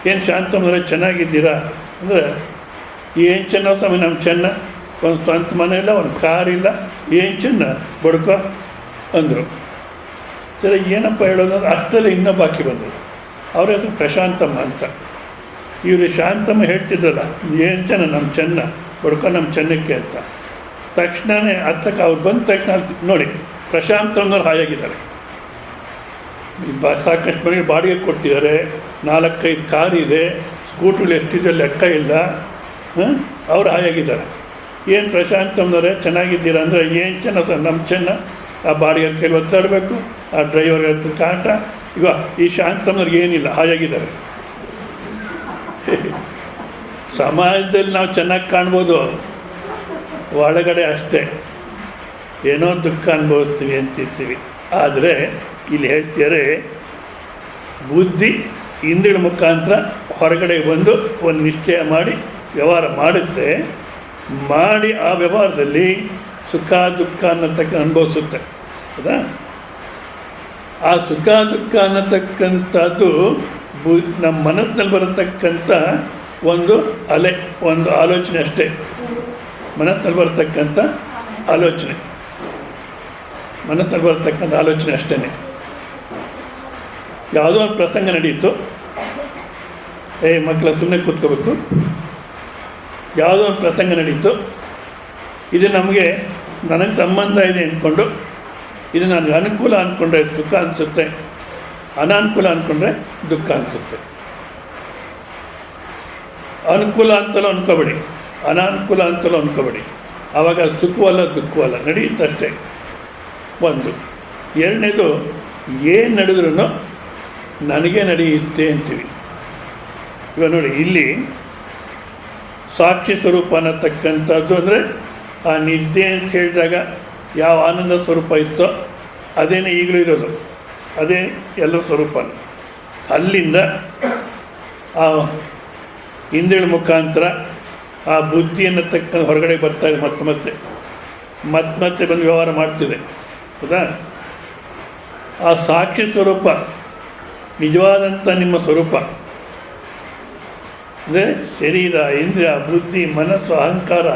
ಏನು ಶಾಂತಮ್ಮಂದರೆ ಚೆನ್ನಾಗಿದ್ದೀರಾ ಅಂದರೆ, ಏನು ಚೆನ್ನ ಸ್ವಾಮಿ, ನಮ್ಮ ಚೆನ್ನ, ಒಂದು ಸ್ವಂತ ಮನೆ ಇಲ್ಲ, ಒಂದು ಕಾರಿಲ್ಲ, ಏನು ಚೆನ್ನ ಬಡ್ಕೋ ಅಂದರು. ಸರಿ ಏನಪ್ಪ ಹೇಳೋದು ಅಂದ್ರೆ ಅಷ್ಟರಲ್ಲಿ ಇನ್ನೂ ಬಾಕಿ ಬಂದರು. ಅವ್ರ ಹೆಸರು ಪ್ರಶಾಂತಮ್ಮ ಅಂತ. ಇವರು ಶಾಂತಮ್ಮ ಹೇಳ್ತಿದ್ದಲ್ಲ, ಏನು ಚೆನ್ನ ನಮ್ಮ ಚೆನ್ನ ಬಡ್ಕೋ ನಮ್ಮ ಚೆನ್ನಕ್ಕೆ ಅಂತ. ತಕ್ಷಣವೇ ಹತ್ತಕ್ಕೆ ಅವ್ರು ಬಂದ ತಕ್ಷಣ ನೋಡಿ ಪ್ರಶಾಂತಮ್ಮನವ್ರು ಹಾಯಾಗಿದ್ದಾರೆ. ಸಾಕಷ್ಟು ಮನೆಗೆ ಬಾಡಿಗೆ ಕೊಟ್ಟಿದ್ದಾರೆ, 4-5 ಕಾರ್ ಇದೆ, ಸ್ಕೂಟ್ರಲ್ಲಿ ಎಷ್ಟಿದೆ ಲೆಕ್ಕ ಇಲ್ಲ. ಅವ್ರು ಹಾಯಾಗಿದ್ದಾರೆ. ಏನು ಪ್ರಶಾಂತಮ್ಮನವರೇ ಚೆನ್ನಾಗಿದ್ದೀರಾ ಅಂದರೆ, ಏನು ಚೆನ್ನ ಸರ್ ನಮ್ಮ ಚೆನ್ನ, ಆ ಬಾಡಿಗೆ ಕೈಲಿ ಒತ್ತಾಡಬೇಕು, ಆ ಡ್ರೈವರ್ಗೆ ಕಾಟ. ಈಗ ಈ ಶಾಂತಮ್ಮನವ್ರಿಗೆ ಏನಿಲ್ಲ, ಹಾಯಾಗಿದ್ದಾರೆ. ಸಮಾಜದಲ್ಲಿ ನಾವು ಚೆನ್ನಾಗಿ ಕಾಣ್ಬೋದು, ಒಳಗಡೆ ಅಷ್ಟೇ ಏನೋ ದುಃಖ ಅನುಭವಿಸ್ತೀವಿ ಅಂತಿರ್ತೀವಿ. ಆದರೆ ಇಲ್ಲಿ ಹೇಳ್ತಿದ್ದಾರೆ ಬುದ್ಧಿ ಇಂದ್ರಿಯಗಳ ಮುಖಾಂತರ ಹೊರಗಡೆ ಬಂದು ಒಂದು ನಿಶ್ಚಯ ಮಾಡಿ ವ್ಯವಹಾರ ಮಾಡುತ್ತೆ. ಮಾಡಿ ಆ ವ್ಯವಹಾರದಲ್ಲಿ ಸುಖ ದುಃಖ ಅನ್ನತಕ್ಕ ಅನುಭವಿಸುತ್ತೆ. ಹೌದಾ? ಆ ಸುಖ ದುಃಖ ಅನ್ನತಕ್ಕಂಥದ್ದು ನಮ್ಮ ಮನಸ್ಸಿನಲ್ಲಿ ಬರತಕ್ಕಂಥ ಒಂದು ಅಲೆ, ಒಂದು ಆಲೋಚನೆ ಅಷ್ಟೇ. ಮನಸ್ಸಿನಲ್ಲಿ ಬರತಕ್ಕಂಥ ಆಲೋಚನೆ, ಮನಸ್ಸಿನಲ್ಲಿ ಬರತಕ್ಕಂಥ ಆಲೋಚನೆ ಅಷ್ಟೇ. ಯಾವುದೋ ಒಂದು ಪ್ರಸಂಗ ನಡೆಯಿತು, ಮಕ್ಕಳ ಸುಮ್ಮನೆ ಕೂತ್ಕೋಬೇಕು. ಯಾವುದೋ ಒಂದು ಪ್ರಸಂಗ ನಡೀತು, ಇದು ನನಗೆ ಸಂಬಂಧ ಇದೆ ಅಂದ್ಕೊಂಡು, ಇದು ನನಗೆ ಅನುಕೂಲ ಅಂದ್ಕೊಂಡ್ರೆ ಸುಖ ಅನಿಸುತ್ತೆ, ಅನಾನುಕೂಲ ಅಂದ್ಕೊಂಡ್ರೆ ದುಃಖ ಅನಿಸುತ್ತೆ. ಅನುಕೂಲ ಅಂತಲೂ ಅಂದ್ಕೋಬೇಡಿ, ಅನಾನುಕೂಲ ಅಂತಲೂ ಅಂದ್ಕೋಬೇಡಿ. ಆವಾಗ ಸುಖವಲ್ಲ ದುಃಖವಲ್ಲ, ನಡೆಯುತ್ತಷ್ಟೇ. ಒಂದು. ಎರಡನೇದು, ಏನು ನಡೆದ್ರೂ ನನಗೆ ನಡೆಯುತ್ತೆ ಅಂತೀವಿ. ಇವಾಗ ನೋಡಿ, ಇಲ್ಲಿ ಸಾಕ್ಷಿ ಸ್ವರೂಪ ಅನ್ನತಕ್ಕಂಥದ್ದು ಅಂದರೆ ಆ ನಿದ್ದೆ ಅಂತ ಹೇಳಿದಾಗ ಯಾವ ಆನಂದ ಸ್ವರೂಪ ಇತ್ತೋ ಅದೇನೇ ಈಗಲೂ ಇರೋದು, ಅದೇ ಎಲ್ಲರ ಸ್ವರೂಪ. ಅಲ್ಲಿಂದ ಆ ಇಂದ್ರಿಯಗಳ ಮುಖಾಂತರ ಆ ಬುದ್ಧಿ ಅನ್ನತಕ್ಕ ಹೊರಗಡೆ ಬರ್ತಾ ಇದೆ, ಮತ್ತೆ ಬಂದು ವ್ಯವಹಾರ ಮಾಡ್ತಿದೆ. ಹೌದಾ? ಆ ಸಾಕ್ಷಿ ಸ್ವರೂಪ ನಿಜವಾದಂಥ ನಿಮ್ಮ ಸ್ವರೂಪ ಅಂದರೆ ಶರೀರ, ಇಂದ್ರಿಯ, ಬುದ್ಧಿ, ಮನಸ್ಸು, ಅಹಂಕಾರ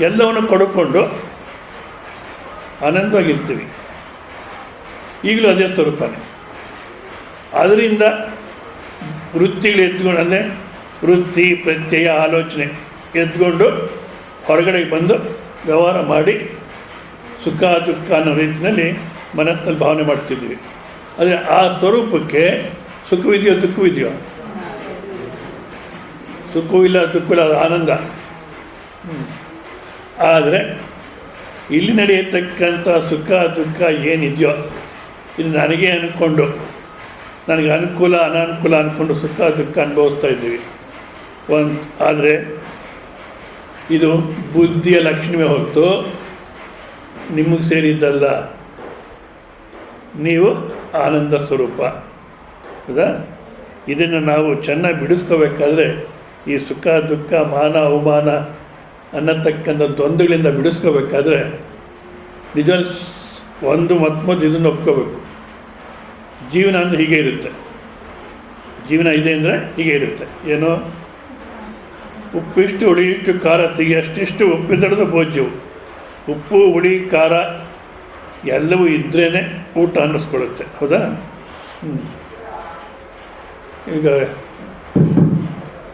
ಎಲ್ಲವನ್ನು ಕೊಡುಕೊಂಡು ಆನಂದವಾಗಿರ್ತೀವಿ. ಈಗಲೂ ಅದೇ ಸ್ವರೂಪನೇ. ಅದರಿಂದ ವೃತ್ತಿಗಳು ಎದ್ಕೊಂಡು, ಅಂದರೆ ವೃತ್ತಿ ಪ್ರತ್ಯಯ ಆಲೋಚನೆ ಎದ್ಕೊಂಡು ಹೊರಗಡೆ ಬಂದು ವ್ಯವಹಾರ ಮಾಡಿ ಸುಖ ದುಃಖ ಅನ್ನೋ ರೀತಿಯಲ್ಲಿ ಮನಸ್ಸಿನಲ್ಲಿ ಭಾವನೆ ಮಾಡ್ತಿದ್ವಿ. ಆದರೆ ಆ ಸ್ವರೂಪಕ್ಕೆ ಸುಖವಿದೆಯೋ ದುಃಖವಿದೆಯೋ? ಸುಖವೂ ಇಲ್ಲ ದುಃಖವಿಲ್ಲ, ಅದು ಆನಂದ. ಆದರೆ ಇಲ್ಲಿ ನಡೆಯತಕ್ಕಂಥ ಸುಖ ದುಃಖ ಏನಿದೆಯೋ ಇದು ನನಗೆ ಅಂದ್ಕೊಂಡು, ನನಗೆ ಅನುಕೂಲ ಅನಾನುಕೂಲ ಅಂದ್ಕೊಂಡು ಸುಖ ದುಃಖ ಅನುಭವಿಸ್ತಾ ಇದ್ದೀವಿ. ಆದರೆ ಇದು ಬುದ್ಧಿಯ ಲಕ್ಷಣವೇ ಹೊರತು ನಿಮಗೆ ಸೇರಿದ್ದಲ್ಲ. ನೀವು ಆನಂದ ಸ್ವರೂಪ. ಹೌದಾ? ಇದನ್ನು ನಾವು ಚೆನ್ನಾಗಿ ಬಿಡಿಸ್ಕೋಬೇಕಾದ್ರೆ ಈ ಸುಖ ದುಃಖ ಮಾನ ಅವಮಾನ ಅನ್ನತಕ್ಕಂಥ ದ್ವಂದ್ವಗಳಿಂದ ಬಿಡಿಸ್ಕೋಬೇಕಾದ್ರೆ ನಿಜ ಒಂದು ಮತ್ತೊಂದು ಇದನ್ನು ಒಪ್ಕೋಬೇಕು. ಜೀವನ ಅಂದರೆ ಹೀಗೆ ಇರುತ್ತೆ. ಜೀವನ ಇದೆ ಅಂದರೆ ಹೀಗೆ ಇರುತ್ತೆ. ಏನೋ ಉಪ್ಪಿಷ್ಟು ಹುಳಿ ಇಷ್ಟು ಖಾರ ಸಿಗಿ ಅಷ್ಟಿಷ್ಟು ಉಪ್ಪಿದಡದು ಭೋಜ್ಯವು. ಉಪ್ಪು ಹುಳಿ ಖಾರ ಎಲ್ಲವೂ ಇದ್ರೇ ಊಟ ಅನ್ನಿಸ್ಕೊಳ್ಳುತ್ತೆ. ಹೌದಾ? ಈಗ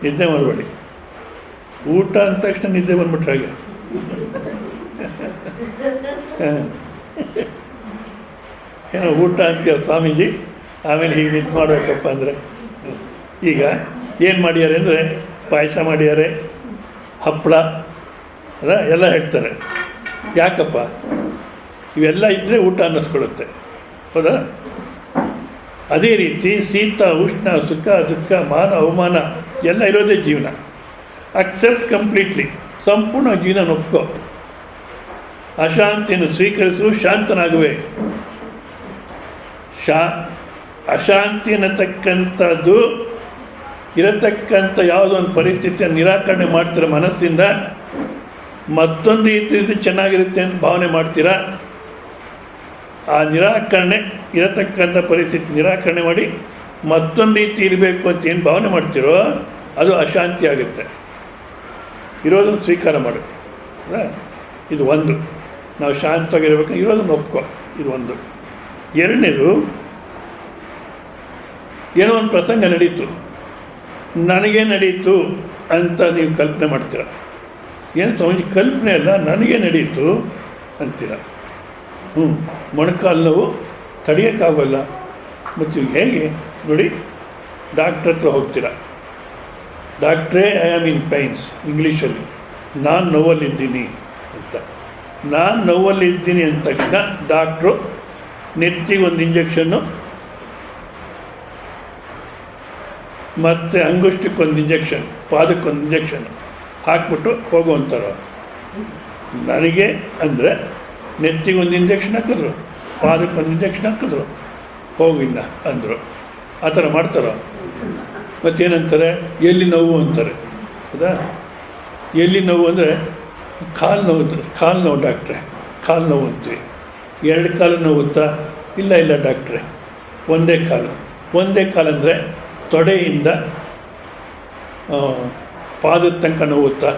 ನಿದ್ದೆ ಮಾಡಬೇಡಿ. ಊಟ ಅಂದ ತಕ್ಷಣ ನಿದ್ದೆ ಬಂದ್ಬಿಟ್ರೆ ಹಾಗೆ. ಏನೋ ಊಟ ಅಂತೀಯ ಸ್ವಾಮೀಜಿ, ಆಮೇಲೆ ಹೀಗೆ ನಿದ್ದು ಮಾಡಬೇಕಪ್ಪ ಅಂದರೆ. ಈಗ ಏನು ಮಾಡ್ಯಾರೆ ಅಂದರೆ ಪಾಯಸ ಮಾಡ್ಯಾರೆ, ಹಪ್ಪಳ ಅದ ಎಲ್ಲ ಹೇಳ್ತಾರೆ. ಯಾಕಪ್ಪ? ಇವೆಲ್ಲ ಇದ್ದರೆ ಊಟ ಅನ್ನಿಸ್ಕೊಳ್ಳುತ್ತೆ. ಹೌದಾ? ಅದೇ ರೀತಿ ಶೀತ ಉಷ್ಣ ಸುಖ ದುಃಖ ಮಾನ ಅವಮಾನ ಎಲ್ಲ ಇರೋದೇ ಜೀವನ. ಅಕ್ಸೆಪ್ಟ್ ಕಂಪ್ಲೀಟ್ಲಿ, ಸಂಪೂರ್ಣ ಜೀವನ ಒಪ್ಕೋ. ಅಶಾಂತಿಯನ್ನು ಸ್ವೀಕರಿಸು, ಶಾಂತನಾಗುವೆ. ಅಶಾಂತಿ ಅನ್ನತಕ್ಕಂಥದ್ದು ಇರತಕ್ಕಂಥ ಯಾವುದೋ ಒಂದು ಪರಿಸ್ಥಿತಿಯನ್ನು ನಿರಾಕರಣೆ ಮಾಡ್ತೀರ ಮನಸ್ಸಿಂದ. ಮತ್ತೊಂದು ರೀತಿ ಚೆನ್ನಾಗಿರುತ್ತೆ ಅಂತ ಭಾವನೆ ಮಾಡ್ತೀರಾ. ಆ ನಿರಾಕರಣೆ ಇರತಕ್ಕಂಥ ಪರಿಸ್ಥಿತಿ ನಿರಾಕರಣೆ ಮಾಡಿ ಮತ್ತೊಂದು ರೀತಿ ಇರಬೇಕು ಅಂತ ಏನು ಭಾವನೆ ಮಾಡ್ತೀರೋ ಅದು ಅಶಾಂತಿ ಆಗುತ್ತೆ. ಇರೋದನ್ನು ಸ್ವೀಕಾರ ಮಾಡುತ್ತೆ. ಇದು ಒಂದು. ನಾವು ಶಾಂತವಾಗಿರ್ಬೇಕು, ಇರೋದನ್ನು ಒಪ್ಕೋ. ಇದು ಒಂದು. ಎರಡನೇದು, ಏನೋ ಒಂದು ಪ್ರಸಂಗ ನಡೀತು, ನನಗೆ ನಡೀತು ಅಂತ ನೀವು ಕಲ್ಪನೆ ಮಾಡ್ತೀರ. ಏನು ಸ್ವಾಮೀಜಿ ಕಲ್ಪನೆ ಅಲ್ಲ, ನನಗೆ ನಡೀತು ಅಂತೀರ. ಮೊಣಕಾಲು ನೋವು ತಡೆಯೋಕ್ಕಾಗಲ್ಲ. ಮತ್ತು ಹೇಗೆ ನೋಡಿ, ಡಾಕ್ಟ್ರ್ ಹತ್ರ ಹೋಗ್ತೀರ. ಡಾಕ್ಟ್ರೇ, ಐ ಆಮ್ ಇನ್ ಪೈನ್ಸ್, ಇಂಗ್ಲೀಷಲ್ಲಿ ನಾನು ನೋವಲ್ಲಿದ್ದೀನಿ ಅಂತ. ನಾನು ನೋವಲ್ಲಿದ್ದೀನಿ ಅಂದ ತಕ್ಷಣ ಡಾಕ್ಟ್ರು ನೆತ್ತಿಗೆ ಒಂದು ಇಂಜೆಕ್ಷನ್ನು ಮತ್ತು ಅಂಗುಷ್ಟಕ್ಕೊಂದು ಇಂಜೆಕ್ಷನ್, ಪಾದಕ್ಕೊಂದು ಇಂಜೆಕ್ಷನ್ ಹಾಕ್ಬಿಟ್ಟು ಹೋಗುವಂಥವ್ರು. ನನಗೆ ಅಂದರೆ ನೆತ್ತಿಗೊಂದು ಇಂಜೆಕ್ಷನ್ ಹಾಕಿದ್ರು, ಪಾದಕ್ಕೊಂದು ಇಂಜೆಕ್ಷನ್ ಹಾಕಿದ್ರು, ಹೋಗಿಲ್ಲ ಅಂದರು. ಆ ಥರ ಮಾಡ್ತಾರೋ? ಮತ್ತೇನಂತಾರೆ? ಎಲ್ಲಿ ನೋವು ಅಂತಾರೆ. ಹೌದಾ? ಎಲ್ಲಿ ನೋವು ಅಂದರೆ ಕಾಲು ನೋವು ಡಾಕ್ಟ್ರೆ, ಕಾಲು ನೋವು ಅಂತೀವಿ. ಎರಡು ಕಾಲು ನೋವುತ್ತಾ? ಇಲ್ಲ ಡಾಕ್ಟ್ರೆ, ಒಂದೇ ಕಾಲು ಅಂದರೆ ತೊಡೆಯಿಂದ ಪಾದದ ತನಕ ನೋವುತ್ತಾ?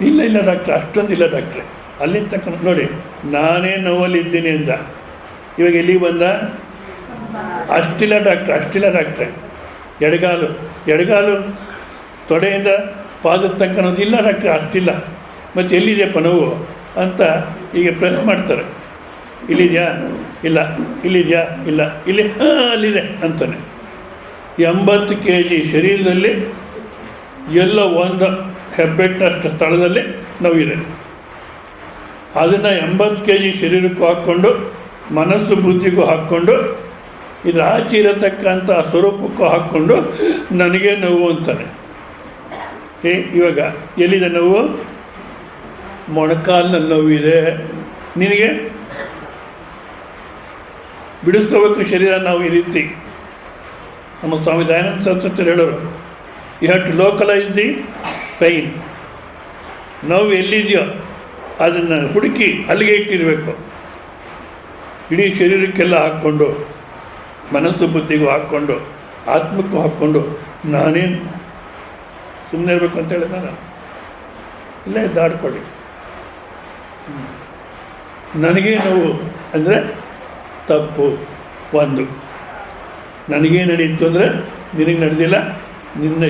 ಇಲ್ಲ ಡಾಕ್ಟ್ರೆ, ಅಷ್ಟೊಂದಿಲ್ಲ ಡಾಕ್ಟ್ರೆ, ಅಲ್ಲಿಂದ ತನಕ ನೋಡಿ. ನಾನೇ ನೋವಲ್ಲಿದ್ದೀನಿ ಅಂದ. ಇವಾಗ ಎಲ್ಲಿಗೆ ಬಂದ? ಅಷ್ಟಿಲ್ಲ ಡಾಕ್ಟ್ರೆ. ಎಡಗಾಲು ತೊಡೆಯಿಂದ ಪಾದದ ತನಕ ನೋವು ಇಲ್ಲ ಡಾಕ್ಟ್ರೆ, ಅಷ್ಟಿಲ್ಲ. ಮತ್ತು ಎಲ್ಲಿದೆಯಪ್ಪ ನೋವು ಅಂತ ಈಗ ಪ್ರೆಸ್ ಮಾಡ್ತಾರೆ. ಇಲ್ಲಿದೆಯಾ? ಇಲ್ಲ. ಇಲ್ಲಿದೆಯಾ? ಇಲ್ಲ. ಇಲ್ಲಿ ಅಲ್ಲಿದೆ ಅಂತಾನೆ. 80 kg ಶರೀರದಲ್ಲಿ ಎಲ್ಲ ಒಂದು ಹೆಬ್ಬೆಟ್ಟಷ್ಟು ಸ್ಥಳದಲ್ಲಿ ನೋವಿದೆ. ಅದನ್ನು 80 kg ಶರೀರಕ್ಕೂ ಹಾಕ್ಕೊಂಡು, ಮನಸ್ಸು ಬುದ್ಧಿಗೂ ಹಾಕ್ಕೊಂಡು, ಇದು ಆಚೆ ಇರತಕ್ಕಂಥ ಸ್ವರೂಪಕ್ಕೂ ಹಾಕ್ಕೊಂಡು ನನಗೆ ನೋವು ಅಂತಾನೆ. ಇವಾಗ ಎಲ್ಲಿದೆ ನೋವು? ಮೊಣಕಾಲಿನಲ್ಲಿ ನೋವಿದೆ. ನಿನಗೆ ಬಿಡಿಸ್ಕೋಬೇಕು ಶರೀರ. ನಾವು ಈ ರೀತಿ ನಮ್ಮ ಸ್ವಾಮಿ ದಯಾನಂದ ಸರಸ್ವತಿ ಹೇಳೋರು, you have to localise the pain. ನೋವು ಎಲ್ಲಿದೆಯೋ ಅದನ್ನು ಹುಡುಕಿ ಅಲ್ಲಿಗೆ ಇಟ್ಟಿರಬೇಕು. ಇಡೀ ಶರೀರಕ್ಕೆಲ್ಲ ಹಾಕ್ಕೊಂಡು, ಮನಸ್ಸು ಬುದ್ಧಿಗೂ ಹಾಕ್ಕೊಂಡು, ಆತ್ಮಕ್ಕೂ ಹಾಕ್ಕೊಂಡು ನಾನೇನು ಸುಮ್ಮನೆ ಇರಬೇಕು ಅಂತ ಹೇಳಿದ ನಾನು ಇಲ್ಲೇ ದಾಡ್ಕೊಳ್ಳಿ. ನನಗೇ ನೋವು ಅಂದರೆ ತಪ್ಪು. ಒಂದು, ನನಗೇ ನಡೀತು ಅಂದರೆ ನಿನಗೆ ನಡೆದಿಲ್ಲ. ನಿನ್ನ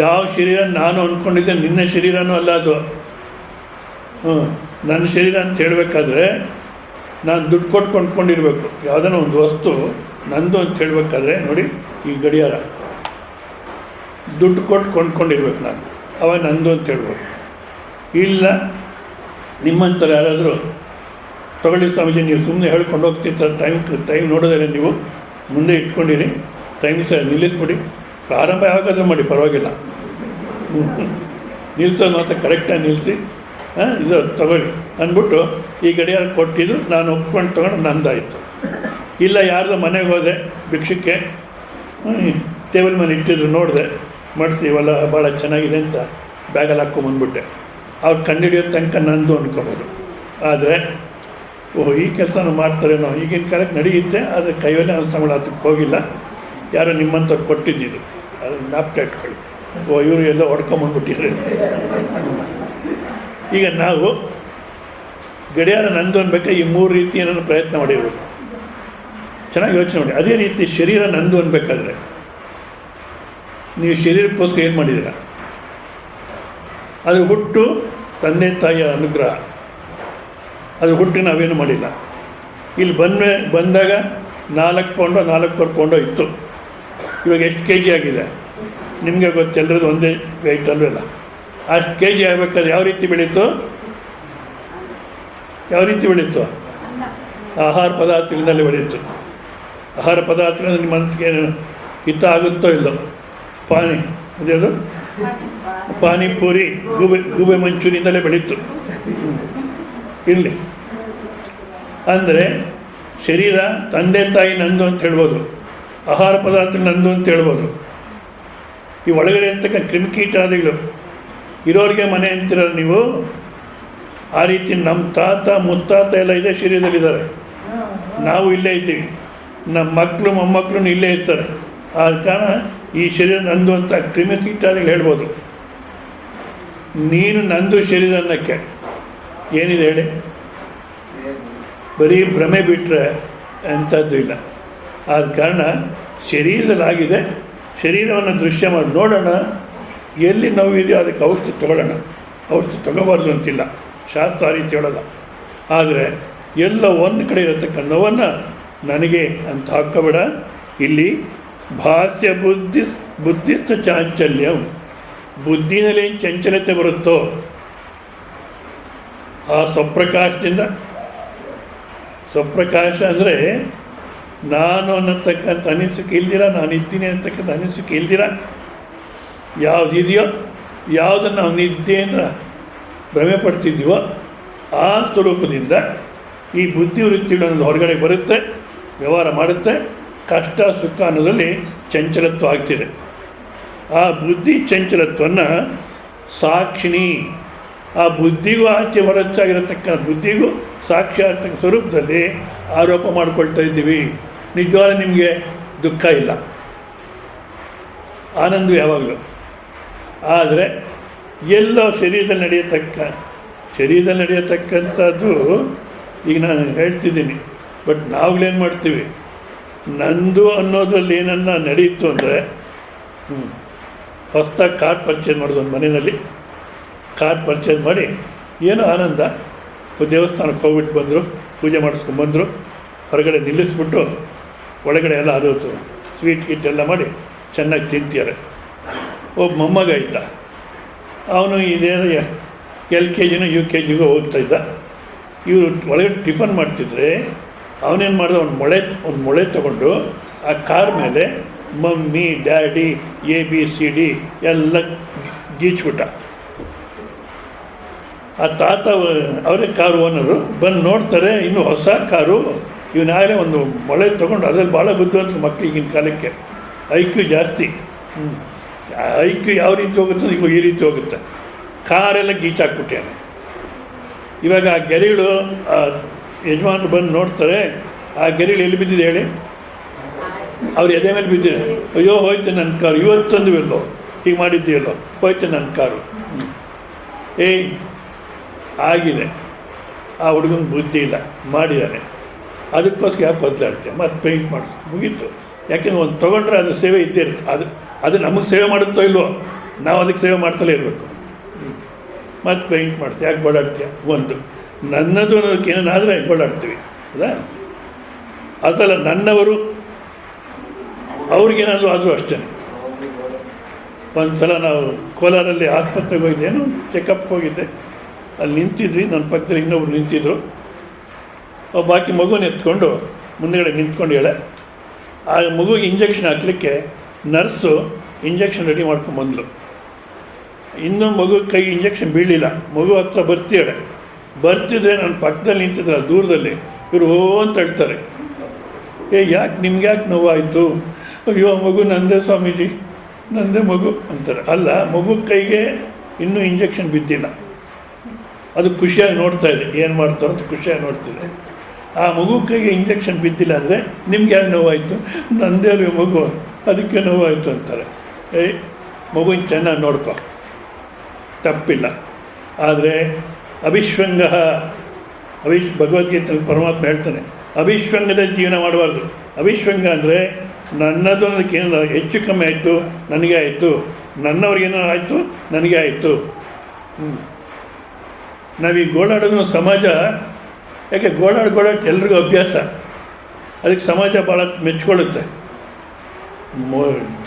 ಯಾವ ಶರೀರ ನಾನು ಅಂದ್ಕೊಂಡಿದ್ದೆ ನಿನ್ನ ಶರೀರನೂ ಅಲ್ಲ ಅದು. ನನ್ನ ಶರೀರ ಅಂತ ಹೇಳಬೇಕಾದ್ರೆ ನಾನು ದುಡ್ಡು ಕೊಟ್ಟು ಕೊಂಡ್ಕೊಂಡಿರ್ಬೇಕು. ಯಾವುದನ್ನ ಒಂದು ವಸ್ತು ನಂದು ಅಂತ ಹೇಳಬೇಕಾದ್ರೆ ನೋಡಿ, ಈ ಗಡಿಯಾರ ದುಡ್ಡು ಕೊಟ್ಟು ಕೊಂಡ್ಕೊಂಡಿರ್ಬೇಕು ನಾನು, ಅವಾಗ ನಂದು ಅಂತ ಹೇಳ್ಬೇಕು. ಇಲ್ಲ ನಿಮ್ಮಂಥವ್ರು ಯಾರಾದರೂ ತಗೊಳ್ಳಿ ಸ್ವಾಮೀಜಿ, ನೀವು ಸುಮ್ಮನೆ ಹೇಳ್ಕೊಂಡು ಹೋಗ್ತಿರ್ತಾರೆ, ಟೈಮ್ ನೋಡೋದಿಲ್ಲ, ನೀವು ಮುಂದೆ ಇಟ್ಕೊಂಡಿರಿ, ಟೈಮ್ ಸರ್ ನಿಲ್ಲಿಸ್ಬಿಡಿ, ಪ್ರಾರಂಭ ಯಾವಾಗಾದ್ರೂ ಮಾಡಿ ಪರವಾಗಿಲ್ಲ, ನಿಲ್ಲಿಸೋದು ಮಾತ್ರ ಕರೆಕ್ಟಾಗಿ ನಿಲ್ಲಿಸಿ ಇದು ತಗೊಳ್ಳಿ ಅಂದ್ಬಿಟ್ಟು ಈ ಗಡಿಯಾರ ಕೊಟ್ಟಿದ್ದು ನಾನು ಒಪ್ಕೊಂಡು ತೊಗೊಂಡು ನಂದಾಯಿತು. ಇಲ್ಲ ಯಾರ್ದು ಮನೆಗೆ ಹೋದೆ ಭಿಕ್ಷಕ್ಕೆ, ಟೇಬಲ್ ಮೇಲೆ ಇಟ್ಟಿದ್ರು, ನೋಡಿದೆ, ಮಾಡಿಸಿ ಇವೆಲ್ಲ ಭಾಳ ಚೆನ್ನಾಗಿದೆ ಅಂತ ಬ್ಯಾಗಲ್ಲಿ ಹಾಕ್ಕೊಂಬಂದ್ಬಿಟ್ಟೆ. ಅವ್ರು ಕಂಡುಹಿಡಿಯೋ ತನಕ ನಂದು ಅಂದ್ಕೊಬೋದು. ಆದರೆ ಓಹ್ ಈ ಕೆಲಸನೂ ಮಾಡ್ತಾರೇನೋ, ಈಗಿನ ಕಾಲಕ್ಕೆ ನಡೆಯುತ್ತೆ, ಆದರೆ ಕೈಯಲ್ಲೇ ಅನುಷ್ಠಾನ ಅದಕ್ಕೆ ಹೋಗಿಲ್ಲ, ಯಾರೋ ನಿಮ್ಮಂಥವ್ರು ಕೊಟ್ಟಿದ್ದಿದ್ದು, ಅದನ್ನು ಜ್ಞಾಪಕ ಇಟ್ಕೊಳ್ಳಿ. ಓ ಇವರು ಎಲ್ಲ ಹೊಡ್ಕೊಂಬಂದ್ಬಿಟ್ಟಿದ್ದಾರೆ. ಈಗ ನಾವು ಗಡಿಯಾರ ನಂದು ಅನ್ಬೇಕಾದ್ರೆ ಈ 3 ರೀತಿ ಏನಾದ್ರು ಪ್ರಯತ್ನ ಮಾಡಿರ್ಬೇಕು. ಚೆನ್ನಾಗಿ ಯೋಚನೆ ಮಾಡಿ. ಅದೇ ರೀತಿ ಶರೀರ ನಂದು ಅನ್ಬೇಕಾದ್ರೆ ನೀವು ಶರೀರಕ್ಕೋಸ್ಕರ ಏನು ಮಾಡಿದ್ದೀರ? ಅದು ಹುಟ್ಟು ತಂದೆ ತಾಯಿಯ ಅನುಗ್ರಹ, ಅದು ಹುಟ್ಟು ನಾವೇನು ಮಾಡಿಲ್ಲ. ಇಲ್ಲಿ ಬಂದಾಗ 4 ಪೌಂಡೋ 4.25 ಪೌಂಡೋ ಇತ್ತು. ಇವಾಗ ಎಷ್ಟು ಕೆ ಜಿ ಆಗಿದೆ ನಿಮಗೆ ಗೊತ್ತು, ಎಲ್ಲರದ್ದು ಒಂದೇ ವೆಯ್ಟ್ ಅಲ್ವಲ್ಲ. ಅಷ್ಟು ಕೆ ಜಿ ಆಗಬೇಕಾದ್ರೆ ಯಾವ ರೀತಿ ಬೆಳೀತು? ಆಹಾರ ಪದಾರ್ಥಗಳಿಂದಲೇ ಬೆಳೀತು. ಆಹಾರ ಪದಾರ್ಥಗಳಿಂದ ನಿಮ್ಮ ಮನಸ್ಸಿಗೆ ಹಿತ ಆಗುತ್ತೋ ಇಲ್ಲೋ? ಅದೇದು ಪಾನಿಪೂರಿ, ಗೂಬೆ ಮಂಚೂರಿಯಿಂದಲೇ ಬೆಳೀತು. ಇಲ್ಲಿ ಅಂದರೆ ಶರೀರ ತಂದೆ ತಾಯಿ ನಂದು ಅಂತ ಹೇಳ್ಬೋದು, ಆಹಾರ ಪದಾರ್ಥ ನಂದು ಅಂತ ಹೇಳ್ಬೋದು. ಈ ಒಳಗಡೆ ಇರ್ತಕ್ಕಂಥ ಕ್ರಿಮಿಕೀಟಾದಿಗಳು ಇರೋರಿಗೆ ಮನೆ ಅಂತೀರಲ್ಲ ನೀವು, ಆ ರೀತಿ ನಮ್ಮ ತಾತ ಮುತ್ತಾತ ಎಲ್ಲ ಇದೇ ಶರೀರದಲ್ಲಿದ್ದಾರೆ. ನಾವು ಇಲ್ಲೇ ಇದ್ದೀವಿ, ನಮ್ಮ ಮಕ್ಕಳು ಮೊಮ್ಮಕ್ಕಳು ಇಲ್ಲೇ ಇರ್ತಾರೆ. ಆದ ಕಾರಣ ಈ ಶರೀರ ನಂದು ಅಂತ ಕ್ರಿಮಿಕೀಟಾದಿಗಳು ಹೇಳ್ಬೋದು. ನೀನು ನಂದು ಶರೀರ ಅನ್ನೋಕ್ಕೆ ಏನಿದೆ ಹೇಳಿ? ಬರೀ ಭ್ರಮೆ ಬಿಟ್ಟರೆ ಅಂಥದ್ದು ಇಲ್ಲ. ಆದ ಕಾರಣ ಶರೀರದಲ್ಲಾಗಿದೆ, ಶರೀರವನ್ನು ದೃಶ್ಯ ಮಾಡಿ ನೋಡೋಣ. ಎಲ್ಲಿ ನೋವಿದೆಯೋ ಅದಕ್ಕೆ ಔಷಧಿ ತೊಗೊಳ್ಳೋಣ. ಔಷಧಿ ತೊಗೋಬಾರ್ದು ಅಂತಿಲ್ಲ, ಶಾಸ್ತ್ರ ಆ ರೀತಿ ಹೇಳೋಲ್ಲ. ಆದರೆ ಎಲ್ಲ ಒಂದು ಕಡೆ ಇರತಕ್ಕ ನೋವನ್ನು ನನಗೆ ಅಂತ ಹಾಕೋಬೇಡ. ಇಲ್ಲಿ ಭಾಷ್ಯ ಬುದ್ಧಿಸ್ಥ ಚಾಂಚಲ್ಯಂ, ಬುದ್ಧಿನಲ್ಲಿ ಏನು ಚಂಚಲತೆ ಬರುತ್ತೋ ಆ ಸ್ವಪ್ರಕಾಶದಿಂದ, ಸ್ವಪ್ರಕಾಶ ಅಂದರೆ ನಾನು ಅನ್ನತಕ್ಕಂಥ ಅನಿಸಿಕೆ ಇಲ್ದಿರ, ನಾನು ಇದ್ದೀನಿ ಅನ್ನತಕ್ಕಂಥ ಅನಿಸಿಕೆ ಇಲ್ದಿರ ಯಾವುದಿದೆಯೋ, ಯಾವುದನ್ನು ನಾವು ನಿದ್ದೆ ಅಂದ್ರೆ ಭ್ರಮೆ ಪಡ್ತಿದ್ದೀವೋ ಆ ಸ್ವರೂಪದಿಂದ ಈ ಬುದ್ಧಿವೃತ್ತಿಗಳನ್ನು ಹೊರಗಡೆ ಬರುತ್ತೆ, ವ್ಯವಹಾರ ಮಾಡುತ್ತೆ. ಕಷ್ಟ ಸುಖ ಅನ್ನೋದಲ್ಲಿ ಚಂಚಲತ್ವ ಆಗ್ತಿದೆ. ಆ ಬುದ್ಧಿ ಚಂಚಲತ್ವವನ್ನು ಸಾಕ್ಷಿಣಿ, ಆ ಬುದ್ಧಿಗೂ ಆಚೆ ಹೊರಚಾಗಿರತಕ್ಕ ಬುದ್ಧಿಗೂ ಸಾಕ್ಷಿ ಆಗ್ತಕ್ಕ ಸ್ವರೂಪದಲ್ಲಿ ಆರೋಪ ಮಾಡಿಕೊಳ್ತಾ ಇದ್ದೀವಿ. ನಿಜವಾದ ನಿಮಗೆ ದುಃಖ ಇಲ್ಲ, ಆನಂದ ಯಾವಾಗಲೂ. ಆದರೆ ಎಲ್ಲೋ ಶರೀರದಲ್ಲಿ ನಡೆಯತಕ್ಕಂಥದ್ದು ಈಗ ನಾನು ಹೇಳ್ತಿದ್ದೀನಿ. ಬಟ್ ನಾವುಗಳೇನು ಮಾಡ್ತೀವಿ, ನಂದು ಅನ್ನೋದ್ರಲ್ಲಿ ಏನನ್ನ ನಡೀತು ಅಂದರೆ, ಹೊಸ್ದಾಗಿ ಕಾರ್ ಪರ್ಚೇಸ್ ಮಾಡೋದು ಒಂದು ಮನೆಯಲ್ಲಿ. ಕಾರ್ ಪರ್ಚೇಸ್ ಮಾಡಿ ಏನೋ ಆನಂದ, ದೇವಸ್ಥಾನಕ್ಕೆ ಹೋಗ್ಬಿಟ್ಟು ಬಂದರು, ಪೂಜೆ ಮಾಡಿಸ್ಕೊಂಡ್ಬಂದರು, ಹೊರಗಡೆ ನಿಲ್ಲಿಸ್ಬಿಟ್ಟು ಒಳಗಡೆ ಎಲ್ಲ ಅದು ಸ್ವೀಟ್ ಗಿಟ್ ಎಲ್ಲ ಮಾಡಿ ಚೆನ್ನಾಗಿ ತಿಂತಾರೆ. ಒಬ್ಬ ಮೊಮ್ಮಗ ಇದ್ದ, ಅವನು ಇದೇನು LKG UKGಗೂ ಹೋಗ್ತಾಯಿದ್ದ. ಇವರು ಒಳಗಡೆ ಟಿಫನ್ ಮಾಡ್ತಿದ್ರೆ ಅವನೇನು ಮಾಡ್ದ, ಒಂದು ಮೊಳೆ ತೊಗೊಂಡು ಆ ಕಾರ್ ಮೇಲೆ ಮಮ್ಮಿ ಡ್ಯಾಡಿ ABCD ಎಲ್ಲ ಗೀಚ್ಬಿಟ್ಟ. ಆ ತಾತ ಅವರೇ ಕಾರು ಓನರು ಬಂದು ನೋಡ್ತಾರೆ, ಇನ್ನು ಹೊಸ ಕಾರು, ಇವನಾಗಲೇ ಒಂದು ಮೊಳೆ ತೊಗೊಂಡು ಅದ್ರಲ್ಲಿ ಭಾಳ ಬುದ್ಧಿವಂತ ಮಕ್ಕಳು ಈಗಿನ ಕಾಲಕ್ಕೆ. IQ ಜಾಸ್ತಿ. IQ ಯಾವ ರೀತಿ ಹೋಗುತ್ತೆ, ಈಗ ಈ ರೀತಿ ಹೋಗುತ್ತೆ. ಕಾರೆಲ್ಲ ಗೀಚಾಕ್ಬಿಟ್ಟಾನೆ. ಇವಾಗ ಆ ಗೆರೆಗಳು ಯಜಮಾನರು ಬಂದು ನೋಡ್ತಾರೆ, ಆ ಗೆರೆಗಳು ಎಲ್ಲಿ ಬಿದ್ದಿದೆ ಹೇಳಿ? ಅವ್ರು ಎದೆ ಮೇಲೆ ಬಿದ್ದಿದೆ. ಅಯ್ಯೋ ಹೋಯ್ತು ನನ್ನ ಕಾರು, ಇವತ್ತೊಂದು ಇಲ್ಲೋ ಹೀಗೆ ಮಾಡಿದ್ದೀಯಲ್ಲೋ, ಹೋಯ್ತು ನನ್ನ ಕಾರು. ಆಗಿದೆ. ಆ ಹುಡುಗನ ಬುದ್ಧಿ ಇಲ್ಲ, ಮಾಡಿದ್ದಾನೆ. ಅದಕ್ಕೋಸ್ಕರ ಯಾಕೆ ಬದಲಾಡ್ತೇವೆ, ಮತ್ತು ಪೇಂಟ್ ಮಾಡಿ ಮುಗೀತು. ಯಾಕೆಂದ್ರೆ ಒಂದು ತೊಗೊಂಡ್ರೆ ಅದು ಸೇವೆ ಇದ್ದೇ ಇರುತ್ತೆ. ಅದು ನಮಗೆ ಸೇವೆ ಮಾಡುತ್ತೋ ಇಲ್ವೋ, ನಾವು ಅದಕ್ಕೆ ಸೇವೆ ಮಾಡ್ತಲೇ ಇರಬೇಕು. ಮತ್ತು ಪೇಂಟ್ ಮಾಡ್ತೀವಿ, ಯಾಕೆ ಓಡಾಡ್ತೀಯ? ಒಂದು ನನ್ನದು ಅನ್ನೋದಕ್ಕೆ ಏನಾದರೆ ಓಡಾಡ್ತೀವಿ, ಹೌದಾ? ಅದಲ್ಲ, ನನ್ನವರು ಅವ್ರಿಗೇನಾದರೂ ಆದರೂ ಅಷ್ಟೇ. ಒಂದು ಸಲ ನಾವು ಕೋಲಾರಲ್ಲಿ ಆಸ್ಪತ್ರೆಗೆ ಹೋಗಿದ್ದೆ, ಏನೋ ಚೆಕಪ್ಗೆ ಹೋಗಿದ್ದೆ. ಅಲ್ಲಿ ನಿಂತಿದ್ವಿ, ನನ್ನ ಪಕ್ಕದಲ್ಲಿ ಇನ್ನೊಬ್ರು ನಿಂತಿದ್ರು. ಬಾಕಿ ಮಗುನ ಎತ್ಕೊಂಡು ಮುಂದೆಗಡೆ ನಿಂತ್ಕೊಂಡು ಹೇಳೆ, ಆ ಮಗುವಿಗೆ ಇಂಜೆಕ್ಷನ್ ಹಾಕಲಿಕ್ಕೆ ನರ್ಸು ಇಂಜೆಕ್ಷನ್ ರೆಡಿ ಮಾಡ್ಕೊಂಡ್ಬಂದ್ಲು. ಇನ್ನೊಂದು ಮಗು ಕೈ ಇಂಜೆಕ್ಷನ್ ಬೀಳಲಿಲ್ಲ. ಮಗು ಹತ್ರ ಬರ್ತಿದ್ರೆ ನನ್ನ ಪಕ್ಕದಲ್ಲಿ ನಿಂತಿದ್ರೆ ದೂರದಲ್ಲಿ ಇವರು ಓ ಅಂತ ಹೇಳ್ತಾರೆ. ಯಾಕೆ ನಿಮ್ಗೆ ಯಾಕೆ ನೋವಾಯಿತು? ಅಯ್ಯೋ ಮಗು ನಂದೇ ಸ್ವಾಮೀಜಿ, ನಂದೇ ಮಗು ಅಂತಾರೆ. ಅಲ್ಲ, ಮಗು ಕೈಗೆ ಇನ್ನೂ ಇಂಜೆಕ್ಷನ್ ಬಿದ್ದಿಲ್ಲ. ಅದು ಖುಷಿಯಾಗಿ ನೋಡ್ತಾ ಇದೆ, ಏನು ಮಾಡ್ತಾರೋ ಅಂತ ಖುಷಿಯಾಗಿ ನೋಡ್ತಿದೆ. ಆ ಮಗು ಕೈಗೆ ಇಂಜೆಕ್ಷನ್ ಬಿದ್ದಿಲ್ಲ ಅಂದರೆ ನಿಮ್ಗೆ ಯಾರು ನೋವಾಯಿತು? ನಂದೇ ಮಗು, ಅದಕ್ಕೆ ನೋವಾಯಿತು ಅಂತಾರೆ. ಮಗುವಿನ ಚೆನ್ನಾಗಿ ನೋಡ್ಕೊ, ತಪ್ಪಿಲ್ಲ. ಆದರೆ ಅಭಿಶ್ವಂಗ ಭಗವದ್ಗೀತೆ ಪರಮಾತ್ಮ ಹೇಳ್ತಾನೆ, ಅಭಿಶ್ವಂಗದ ಜೀವನ ಮಾಡಬಾರ್ದು. ಅಭಿಶ್ವಂಗ ಅಂದರೆ ನನ್ನದು ಅನ್ನೋದಕ್ಕೇನು ಹೆಚ್ಚು ಕಮ್ಮಿ ಆಯಿತು, ನನಗೆ ಆಯಿತು, ನನ್ನವ್ರಿಗೇನೋ ಆಯಿತು, ನನಗೆ ಆಯಿತು. ನಾವೀಗ ಗೋಳಾಡೋದು ಸಮಾಜ, ಯಾಕೆ ಗೋಳಾಡಿ ಎಲ್ರಿಗೂ ಅಭ್ಯಾಸ, ಅದಕ್ಕೆ ಸಮಾಜ ಭಾಳ ಮೆಚ್ಕೊಳ್ಳುತ್ತೆ.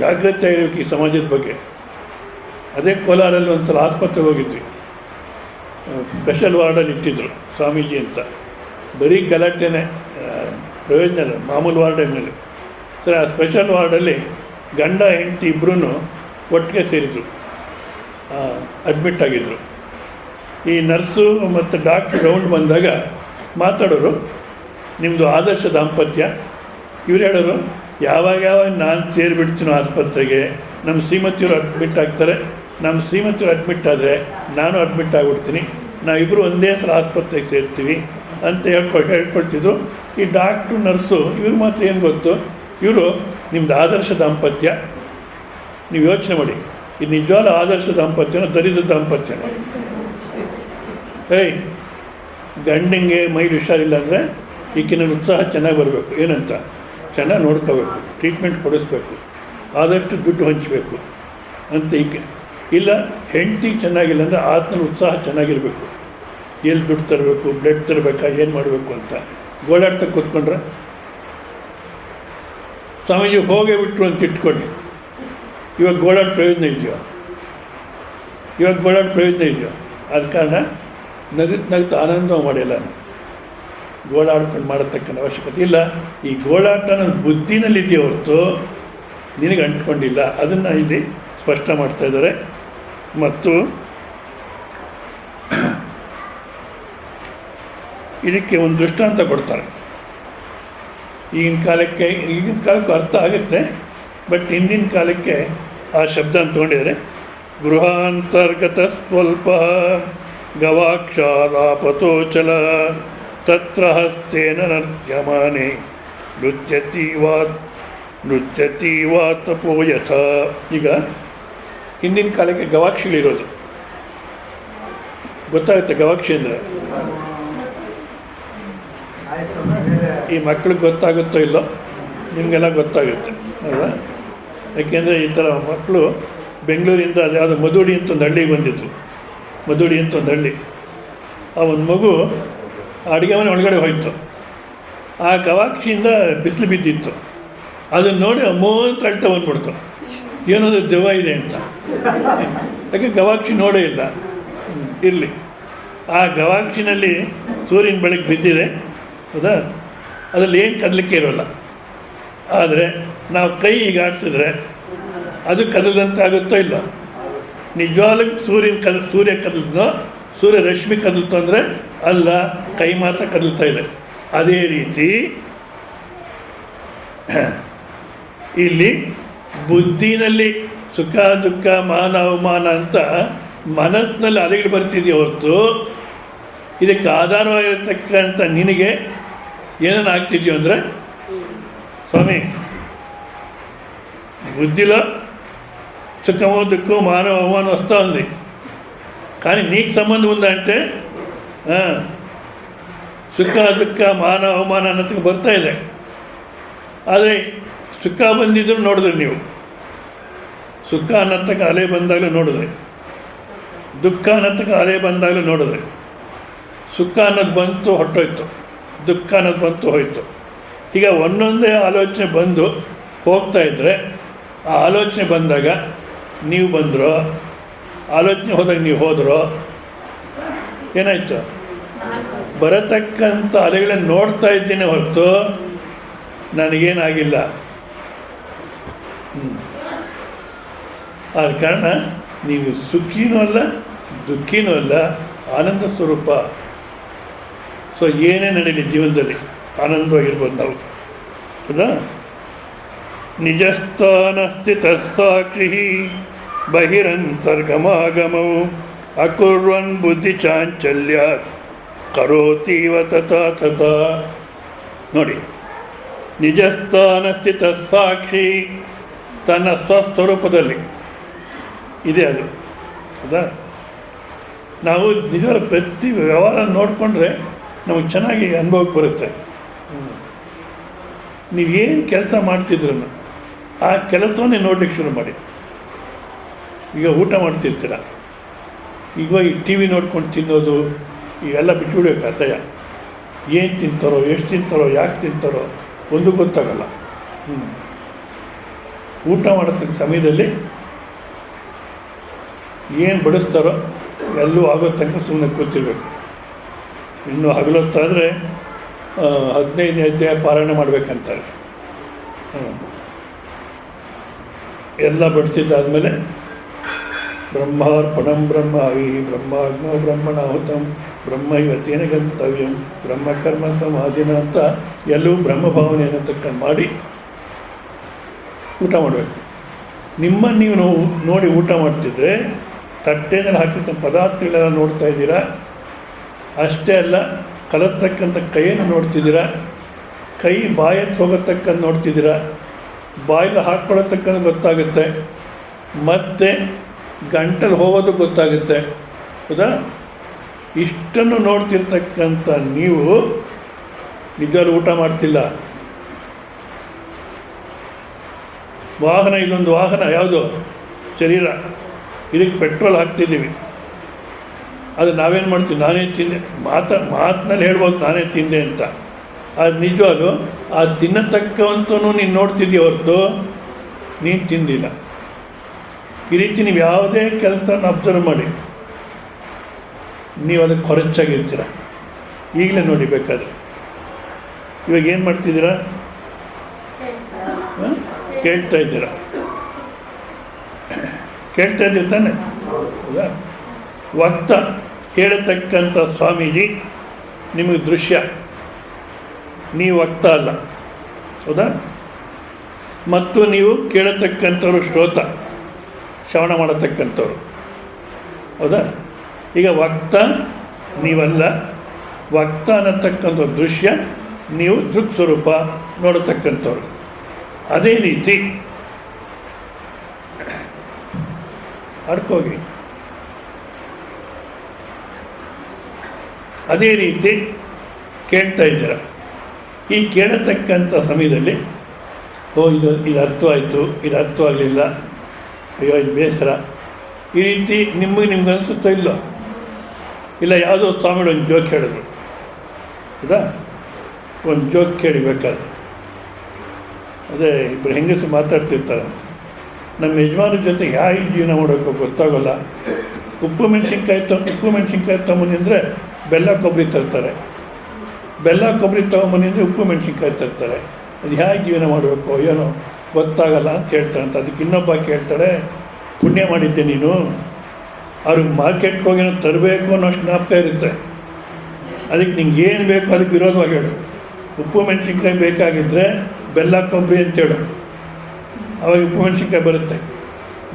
ಜಾಗ್ರತೆ ಆಗಿರ್ಬೇಕು ಈ ಸಮಾಜದ ಬಗ್ಗೆ. ಅದೇ ಕೋಲಾರಲ್ಲಿ ಒಂದು ಸಲ ಆಸ್ಪತ್ರೆಗೆ ಹೋಗಿದ್ವಿ, ಸ್ಪೆಷಲ್ ವಾರ್ಡಲ್ಲಿ ಇಟ್ಟಿದ್ರು ಸ್ವಾಮೀಜಿ ಅಂತ. ಬರೀ ಗಲಾಟೆನೇ, ಪ್ರಯೋಜನ ಇಲ್ಲ ಮಾಮೂಲು ವಾರ್ಡಲ್ಲಿ. ಸರಿ, ಆ ಸ್ಪೆಷಲ್ ವಾರ್ಡಲ್ಲಿ ಗಂಡ ಹೆಂಡತಿ ಇಬ್ಬರೂ ಒಟ್ಟಿಗೆ ಸೇರಿದರು, ಅಡ್ಮಿಟ್ ಆಗಿದ್ದರು. ಈ ನರ್ಸು ಮತ್ತು ಡಾಕ್ಟ್ರು ರೌಂಡ್ ಬಂದಾಗ ಮಾತಾಡೋರು, ನಿಮ್ಮದು ಆದರ್ಶ ದಾಂಪತ್ಯ. ಇವ್ರು ಹೇಳೋರು, ಯಾವಾಗ ನಾನು ಸೇರಿಬಿಡ್ತೀನೋ ಆಸ್ಪತ್ರೆಗೆ, ನಮ್ಮ ಶ್ರೀಮತಿಯವರು ಅಡ್ಮಿಟ್ ಆಗ್ತಾರೆ, ನಮ್ಮ ಶ್ರೀಮತಿಯವರು ಅಡ್ಮಿಟ್ ಆದರೆ ನಾನು ಅಡ್ಮಿಟ್ ಆಗಿಬಿಡ್ತೀನಿ, ನಾವಿಬ್ಬರು ಒಂದೇ ಸಲ ಆಸ್ಪತ್ರೆಗೆ ಸೇರ್ತೀವಿ ಅಂತ ಹೇಳ್ಕೊಳ್ತಿದ್ರು. ಈ ಡಾಕ್ಟ್ರು ನರ್ಸು ಇವ್ರು ಮಾತ್ರ ಏನು ಗೊತ್ತು, ಇವರು ನಿಮ್ಮದು ಆದರ್ಶ ದಾಂಪತ್ಯ, ನೀವು ಯೋಚನೆ ಮಾಡಿ, ಇದು ನಿಜವಾದ ಆದರ್ಶ ದಾಂಪತ್ಯನೋ ದರಿದ್ರ ದಾಂಪತ್ಯನೋ? ಗಂಡಂಗೆ ಮೈಲಿ ಹುಷಾರಿಲ್ಲ ಅಂದರೆ ಈಗಿನ ಉತ್ಸಾಹ ಚೆನ್ನಾಗಿ ಬರಬೇಕು, ಏನಂತ ಚೆನ್ನಾಗಿ ನೋಡ್ಕೋಬೇಕು, ಟ್ರೀಟ್ಮೆಂಟ್ ಕೊಡಿಸ್ಬೇಕು, ಆದಷ್ಟು ದುಡ್ಡು ಹಂಚಬೇಕು ಅಂತ. ಈಗ ಇಲ್ಲ, ಹೆಂಡತಿ ಚೆನ್ನಾಗಿಲ್ಲ ಅಂದರೆ ಆತನ ಉತ್ಸಾಹ ಚೆನ್ನಾಗಿರಬೇಕು, ಎಲ್ಲಿ ದುಡ್ಡು ತರಬೇಕು, ಬ್ಲಡ್ ತರಬೇಕಾ, ಏನು ಮಾಡಬೇಕು ಅಂತ ಗೋಳಾಡ್ತಾ ಕೂತ್ಕೊಂಡ್ರೆ ಸ್ವಾಮೀಜಿ ಹೋಗೇ ಬಿಟ್ರು ಅಂತ ಇಟ್ಕೊಳ್ಳಿ. ಇವಾಗ ಗೋಳಾಟ ಪ್ರಯೋಜನ ಇದೆಯೋ? ಆದ ಕಾರಣ ನಗುತ್ತು ಆನಂದ ಮಾಡಿಲ್ಲ, ಗೋಳಾಡ್ಕೊಂಡು ಮಾಡತಕ್ಕಂಥ ಅವಶ್ಯಕತೆ ಇಲ್ಲ. ಈ ಗೋಳಾಟ ನನ್ನ ಬುದ್ಧಿನಲ್ಲಿದೆಯೋ ಹೊರತು ನಿನಗೆ ಅಂಟ್ಕೊಂಡಿಲ್ಲ, ಅದನ್ನು ಇಲ್ಲಿ ಸ್ಪಷ್ಟ ಮಾಡ್ತಾ ಇದ್ದಾರೆ. ಮತ್ತು ಇದಕ್ಕೆ ಒಂದು ದೃಷ್ಟಾಂತ ಕೊಡ್ತಾರೆ. ಈಗಿನ ಕಾಲಕ್ಕೂ ಅರ್ಥ ಆಗುತ್ತೆ, ಬಟ್ ಹಿಂದಿನ ಕಾಲಕ್ಕೆ ಆ ಶಬ್ದ ಅಂತ ತೊಗೊಂಡಿದ್ದಾರೆ. ಗೃಹಾಂತರ್ಗತ ಸ್ವಲ್ಪ ಗವಾಕ್ಷಾದಾಪತೋಚಲ ತತ್ರ ಹಸ್ತೇನ ನರ್ತ್ಯಮಾನೆ ನೃತ್ಯತಿ ವಾ ತಪೋ ಯಥ. ಈಗ ಹಿಂದಿನ ಕಾಲಕ್ಕೆ ಗವಾಕ್ಷಿಗಳಿರೋದು ಗೊತ್ತಾಗುತ್ತೆ. ಗವಾಕ್ಷಿ ಅಂದರೆ ಈ ಮಕ್ಕಳಿಗೆ ಗೊತ್ತಾಗುತ್ತೋ ಇಲ್ಲೋ, ನಿಮಗೆಲ್ಲ ಗೊತ್ತಾಗುತ್ತೆ ಅಲ್ವಾ? ಯಾಕೆಂದರೆ ಈ ಥರ ಮಕ್ಕಳು ಬೆಂಗಳೂರಿಂದ ಅದು ಯಾವುದೋ ಮಧುಡಿ ಅಂತ ಒಂದು ಹಳ್ಳಿಗೆ ಬಂದಿತ್ತು. ಮಧುಡಿ ಅಂತ ಒಂದು ಹಳ್ಳಿ. ಆ ಒಂದು ಮಗು ಅಡುಗೆ ಮನೆ ಒಳಗಡೆ ಹೋಯಿತು. ಆ ಗವಾಕ್ಷಿಯಿಂದ ಬಿಸಿಲು ಬಿದ್ದಿತ್ತು. ಅದನ್ನು ನೋಡಿ ಅಮ್ಮೋ ಅಂತ ಅಳ್ತಾ ಬಂದ್ಬಿಡ್ತು, ಏನದು ದೆವ್ವ ಇದೆ ಅಂತ. ಯಾಕೆ ಗವಾಕ್ಷಿ ನೋಡೇ ಇಲ್ಲ. ಇರಲಿ, ಆ ಗವಾಕ್ಷಿನಲ್ಲಿ ಸೂರ್ಯನ ಬೆಳಕು ಬಿದ್ದಿದೆ, ಹೌದಾ? ಅದರಲ್ಲಿ ಏನು ಕದಲಿಕ್ಕೆ ಇರೋಲ್ಲ. ಆದರೆ ನಾವು ಕೈ ಈಗ ಆಡಿಸಿದ್ರೆ ಅದು ಕದಲಂತಾಗುತ್ತೋ ಇಲ್ಲ? ನಿಜವಾಗ್ಲೂ ಸೂರ್ಯ ಕದಲ್ತೋ, ಸೂರ್ಯ ರಶ್ಮಿ ಕದಲ್ತೋ ಅಂದರೆ ಅಲ್ಲ, ಕೈ ಮಾತ್ರ ಕದಲ್ತಾ ಇದೆ. ಅದೇ ರೀತಿ ಇಲ್ಲಿ ಬುದ್ಧಿನಲ್ಲಿ ಸುಖ ದುಃಖ ಮಾನ ಅವಮಾನ ಅಂತ ಮನಸ್ಸಿನಲ್ಲಿ ಅಲೆಗಳು ಬರ್ತಿದೆಯೋ ಹೊರತು ಇದಕ್ಕೆ ಆಧಾರವಾಗಿರತಕ್ಕಂಥ ನಿನಗೆ ಏನೇನು ಆಗ್ತಿದೆಯೋ ಅಂದರೆ, ಸ್ವಾಮಿ బుద్ధిలో సుఖమో దుఃఖమో మానవ అవమానం వస్తూ ఉంది. కానీ నీకు సంబంధం ఉందా అంటే ಸುಖ ದುಃಖ ಮಾನ ಅವಮಾನ ಅನ್ನೋದಕ್ಕೆ ಬರ್ತಾ ಇದೆ. ಆದರೆ ಸುಖ ಬಂದಿದ್ರು ನೋಡಿದ್ರಿ ನೀವು, ಸುಖ ಅನ್ನೋದಕ್ಕೆ ಅಲೆ ಬಂದಾಗಲೂ ನೋಡಿದ್ರಿ, ದುಃಖ ಅನ್ನೋದಕ್ಕೆ ಅಲೆ ಬಂದಾಗಲೂ ನೋಡಿದ್ರಿ. ಸುಖ ಅನ್ನೋದು ಬಂತು ಹೊರಟೋಯ್ತು, ದುಃಖ ಅನ್ನೋದು ಬಂತು ಹೋಯಿತು. ಈಗ ಒಂದೊಂದೇ ಆಲೋಚನೆ ಬಂದು ಹೋಗ್ತಾ ಇದ್ದರೆ, ಆ ಆಲೋಚನೆ ಬಂದಾಗ ನೀವು ಬಂದರೋ, ಆಲೋಚನೆ ಹೋದಾಗ ನೀವು ಹೋದರೋ, ಏನಾಯಿತು? ಬರತಕ್ಕಂಥ ಅಲೆಗಳನ್ನು ನೋಡ್ತಾ ಇದ್ದೀನಿ ಹೊರತು ನನಗೇನಾಗಿಲ್ಲ. ಆದ ಕಾರಣ ನೀವು ಸುಖಿನೂ ಅಲ್ಲ ದುಃಖಿನೂ ಅಲ್ಲ, ಆನಂದ ಸ್ವರೂಪ. ಸೊ ಏನೇ ನಡೀಲಿ ಜೀವನದಲ್ಲಿ ಆನಂದವಾಗಿರ್ಬೋದು ನಾವು, ಹೌದಾ? ನಿಜಸ್ಥಾನ ಸ್ಥಿತ ಸಾಕ್ಷಿ ಬಹಿರಂತರ್ಗಮಾಗಮವು ಅಕುರ್ವನ್ ಬುದ್ಧಿ ಚಾಂಚಲ್ಯ ಕರೋತೀವ ತಥಾ ತಥಾ. ನೋಡಿ, ನಿಜಸ್ಥಾನ ಸ್ಥಿತ ಸಾಕ್ಷಿ ತನ್ನ ಸ್ವಸ್ವರೂಪದಲ್ಲಿ ಇದೆ ಅದು. ಹೌದಾ? ನಾವು ನಿಜವಾದ ಪ್ರತಿ ವ್ಯವಹಾರ ನೋಡಿಕೊಂಡ್ರೆ ನಮಗೆ ಚೆನ್ನಾಗಿ ಅನುಭವಕ್ಕೆ ಬರುತ್ತೆ. ನೀವೇನು ಕೆಲಸ ಮಾಡ್ತಿದ್ರು ಆ ಕೆಲಸವನ್ನೇ ನೋಡ್ಲಿಕ್ಕೆ ಶುರು ಮಾಡಿ. ಈಗ ಊಟ ಮಾಡ್ತಿರ್ತೀರ, ಈಗ ಈ ಟಿ ವಿ ನೋಡ್ಕೊಂಡು ತಿನ್ನೋದು ಇವೆಲ್ಲ ಬಿಟ್ಬಿಡ್ಬೇಕು. ಅಸಹ್ಯ. ಏನು ತಿಂತಾರೋ, ಎಷ್ಟು ತಿಂತಾರೋ, ಯಾಕೆ ತಿಂತಾರೋ ಒಂದು ಗೊತ್ತಾಗಲ್ಲ. ಊಟ ಮಾಡೋದಕ್ಕೆ ಸಮಯದಲ್ಲಿ ಏನು ಬಡಿಸ್ತಾರೋ ಎಲ್ಲೂ ಆಗೋ ತನಕ ಸುಮ್ಮನೆ ಕೂತಿರ್ಬೇಕು. ಇನ್ನು ಹಗಲೊತ್ತಾದರೆ 15 ಅಧ್ಯಾಯ ಪಾರಾಯಣ ಮಾಡಬೇಕಂತಾರೆ. ಎಲ್ಲ ಬಡಿಸಿದ್ದಾದಮೇಲೆ ಬ್ರಹ್ಮಾರ್ಪಣಂ ಬ್ರಹ್ಮಾವಿ ಬ್ರಹ್ಮಾಗ್ನೋ ಬ್ರಹ್ಮಣಾಹುತಂ ಬ್ರಹ್ಮೈವತ್ತೇನ ಗಂತವ್ಯಂ ಬ್ರಹ್ಮಕರ್ಮ ಸಮಾಧಿನ ಅಂತ ಎಲ್ಲವೂ ಬ್ರಹ್ಮಭಾವನೆಯನ್ನು ತಕ್ಕ ಮಾಡಿ ಊಟ ಮಾಡಬೇಕು. ನಿಮ್ಮನ್ನು ನೀವು ನೋಡಿ ಊಟ ಮಾಡ್ತಿದ್ರೆ ತಟ್ಟೆನಲ್ಲಿ ಹಾಕಿದ ಪದಾರ್ಥಗಳೆಲ್ಲ ನೋಡ್ತಾ ಇದ್ದೀರಾ. ಅಷ್ಟೇ ಅಲ್ಲ, ಕಲಸ್ತಕ್ಕಂಥ ಕೈಯನ್ನು ನೋಡ್ತಿದ್ದೀರಾ, ಕೈ ಬಾಯಲ್ಲಿ ಹೋಗತಕ್ಕಂಥ ನೋಡ್ತಿದ್ದೀರಾ, ಬಾಯಲ್ಲಿ ಹಾಕ್ಕೊಳ್ಳತಕ್ಕಂಥ ಗೊತ್ತಾಗುತ್ತೆ, ಮತ್ತು ಗಂಟಲು ಹೋಗೋದು ಗೊತ್ತಾಗುತ್ತೆ. ಹೌದಾ? ಇಷ್ಟನ್ನು ನೋಡ್ತಿರ್ತಕ್ಕಂಥ ನೀವು ನಿಜವಾಗ್ಲೂ ಊಟ ಮಾಡ್ತಿಲ್ಲ. ವಾಹನ, ಇದೊಂದು ವಾಹನ ಯಾವುದು? ಶರೀರ. ಇದಕ್ಕೆ ಪೆಟ್ರೋಲ್ ಹಾಕ್ತಿದ್ದೀವಿ. ಅದು ನಾವೇನು ಮಾಡ್ತೀವಿ? ನಾನೇ ತಿಂದೆ ಮಾತಿನಲ್ಲಿ ಹೇಳ್ಬೋದು ನಾನೇ ತಿಂದೆ ಅಂತ. ಅದು ನಿಜವಾಗ್ಲೂ ಆ ತಿನ್ನತಕ್ಕವಂತೂ ನೀನು ನೋಡ್ತಿದ್ದೀಯ ಹೊರತು ನೀನು ತಿಂದಿಲ್ಲ. ಈ ರೀತಿ ನೀವು ಯಾವುದೇ ಕೆಲಸನ ಅಬ್ಸರ್ವ್ ಮಾಡಿ, ನೀವು ಅದಕ್ಕೆ ಹೊರಚಾಗಿರ್ತೀರ. ಈಗಲೇ ನೋಡಿ ಬೇಕಾದ್ರೆ. ಇವಾಗ ಏನು ಮಾಡ್ತಿದ್ದೀರಾ? ಕೇಳ್ತಾ ಇದ್ದೀರಾ ತಾನೆ? ಹೌದಾ? ವಕ್ತ ಹೇಳತಕ್ಕಂಥ ಸ್ವಾಮೀಜಿ ನಿಮಗೆ ದೃಶ್ಯ, ನೀವು ವಕ್ತ ಅಲ್ಲ. ಹೌದಾ? ಮತ್ತು ನೀವು ಕೇಳತಕ್ಕಂಥವ್ರು ಶ್ರೋತ, ಶ್ರವಣ ಮಾಡತಕ್ಕಂಥವ್ರು. ಹೌದಾ? ಈಗ ವಕ್ತ ನೀವಲ್ಲ, ವಕ್ತ ಅನ್ನತಕ್ಕಂಥ ದೃಶ್ಯ, ನೀವು ದೃಕ್ ಸ್ವರೂಪ ನೋಡತಕ್ಕಂಥವ್ರು. ಅದೇ ರೀತಿ ಅಡ್ಕೋಗಿ ಅದೇ ರೀತಿ ಕೇಳ್ತಾ ಇದ್ದೀರ. ಈ ಕೇಳತಕ್ಕಂಥ ಸಮಯದಲ್ಲಿ ಇದು ಅರ್ಥವಾಯಿತು, ಇದು ಅರ್ಥವಾಗಲಿಲ್ಲ, ಅಯ್ಯೋ ಇದು ಬೇಸರ, ಈ ರೀತಿ ನಿಮ್ಗೆ ಅನಿಸುತ್ತೋ ಇಲ್ಲೋ? ಇಲ್ಲ, ಯಾವುದೋ ಸ್ವಾಮಿಗಳು ಒಂದು ಜೋಕ್ ಹೇಳಿದ್ರು. ಹೌದಾ? ಒಂದು ಜೋಕ್ ಕೇಳಿ ಬೇಕಾದ್ರೆ ಅದೇ ಇಬ್ಬರು ಹೆಂಗಸು ಮಾತಾಡ್ತಿರ್ತಾರಂತೆ. ನಮ್ಮ ಯಜಮಾನ ಜೊತೆ ಯಾವ ಜೀವನ ಮಾಡೋಕ್ಕೋ ಗೊತ್ತಾಗೋಲ್ಲ. ಉಪ್ಪು ಮೆಣಸಿನ್ಕಾಯಿ ತೊಗೊಂಬನ್ನಿ ಅಂದರೆ ಬೆಲ್ಲ ಕೊಬ್ಬರಿ ತರ್ತಾರೆ, ಬೆಲ್ಲ ಕೊಬ್ಬರಿ ತೊಗೊಂಬನ್ನಿ ಅಂದರೆ ಉಪ್ಪು ಮೆಣಸಿನ್ಕಾಯಿ ತರ್ತಾರೆ. ಅದು ಹೇಗೆ ಜೀವನ ಮಾಡಬೇಕು ಏನೋ ಗೊತ್ತಾಗಲ್ಲ ಅಂತ ಹೇಳ್ತಾರಂತ. ಅದಕ್ಕೆ ಇನ್ನೊಬ್ಬ ಕೇಳ್ತಾಳೆ, ಪುಣ್ಯ ಮಾಡಿದ್ದೆ ನೀನು, ಅವ್ರಿಗೆ ಮಾರ್ಕೆಟ್ಗೆ ಹೋಗಿ ಏನೋ ತರಬೇಕು ಅನ್ನೋ ಅಷ್ಟು ಜ್ಞಾಪಕ ಇರುತ್ತೆ. ಅದಕ್ಕೆ ನಿಂಗೆ ಏನು ಬೇಕು ಅದಕ್ಕೆ ವಿರೋಧವಾಗಿ ಹೇಳು. ಉಪ್ಪು ಮೆಣಸಿನ್ಕಾಯಿ ಬೇಕಾಗಿದ್ದರೆ ಬೆಲ್ಲ ಕೊಬ್ಬರಿ ಅಂತೇಳು, ಅವಾಗ ಉಪ್ಪು ಮೆಣಸಿನ್ಕಾಯಿ ಬರುತ್ತೆ.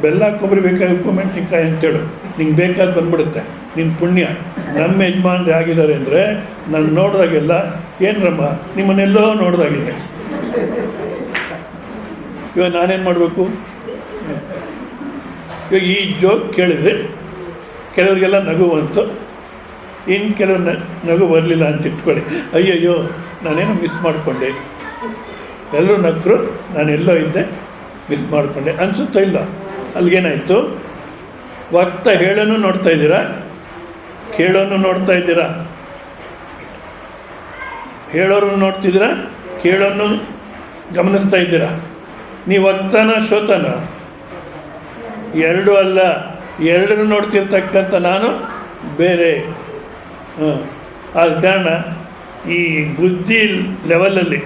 ಬೆಲ್ಲ ಕೊಬ್ಬರಿ ಬೇಕಾಗಿ ಉಪ್ಪು ಮೆಣಸಿನ್ಕಾಯಿ ಅಂತೇಳು, ನಿಂಗೆ ಬೇಕಾದ ಬಂದ್ಬಿಡುತ್ತೆ. ನಿನ್ನ ಪುಣ್ಯ. ನಮ್ಮ ಯಜಮಾನ್ರು ಆಗಿದ್ದಾರೆ ಅಂದರೆ ನಾನು ನೋಡಿದಾಗೆಲ್ಲ ಏನರಮ್ಮ ನಿಮ್ಮನ್ನೆಲ್ಲೋ ನೋಡಿದಾಗಿದೆ. ಇವಾಗ ನಾನೇನು ಮಾಡಬೇಕು? ಇವಾಗ ಈ ಜೋಕ್ ಕೇಳಿದರೆ ಕೆಲವರಿಗೆಲ್ಲ ನಗು ಬಂತು, ಇನ್ನು ಕೆಲವು ನಗು ಬರಲಿಲ್ಲ ಅಂತ ಇಟ್ಕೊಳ್ಳಿ. ಅಯ್ಯಯ್ಯೋ ನಾನೇನೋ ಮಿಸ್ ಮಾಡಿಕೊಂಡೆ, ಎಲ್ಲರೂ ನಕ್ಕರು, ನಾನೆಲ್ಲೋ ಇದ್ದೆ, ಮಿಸ್ ಮಾಡಿಕೊಂಡೆ ಅನಿಸುತ್ತಾ ಇಲ್ಲ? ಅಲ್ಲಿಗೇನಾಯಿತು? ವಕ್ತ ಹೇಳೋನು ನೋಡ್ತಾ ಇದ್ದೀರಾ, ಕೇಳೋನು ನೋಡ್ತಾ ಇದ್ದೀರಾ, ಹೇಳೋರು ನೋಡ್ತಿದ್ದೀರಾ, ಕೇಳೋನು ಗಮನಿಸ್ತಾ ಇದ್ದೀರಾ. ನೀವು ವಕ್ತನ ಶ್ರೋತನ? ಎರಡೂ ಅಲ್ಲ, ಎರಡನ್ನು ನೋಡ್ತಿರ್ತಕ್ಕಂಥ ನಾನು ಬೇರೆ. ಆದ ಕಾರಣ ಈ ಬುದ್ಧಿ ಲೆವೆಲಲ್ಲಿ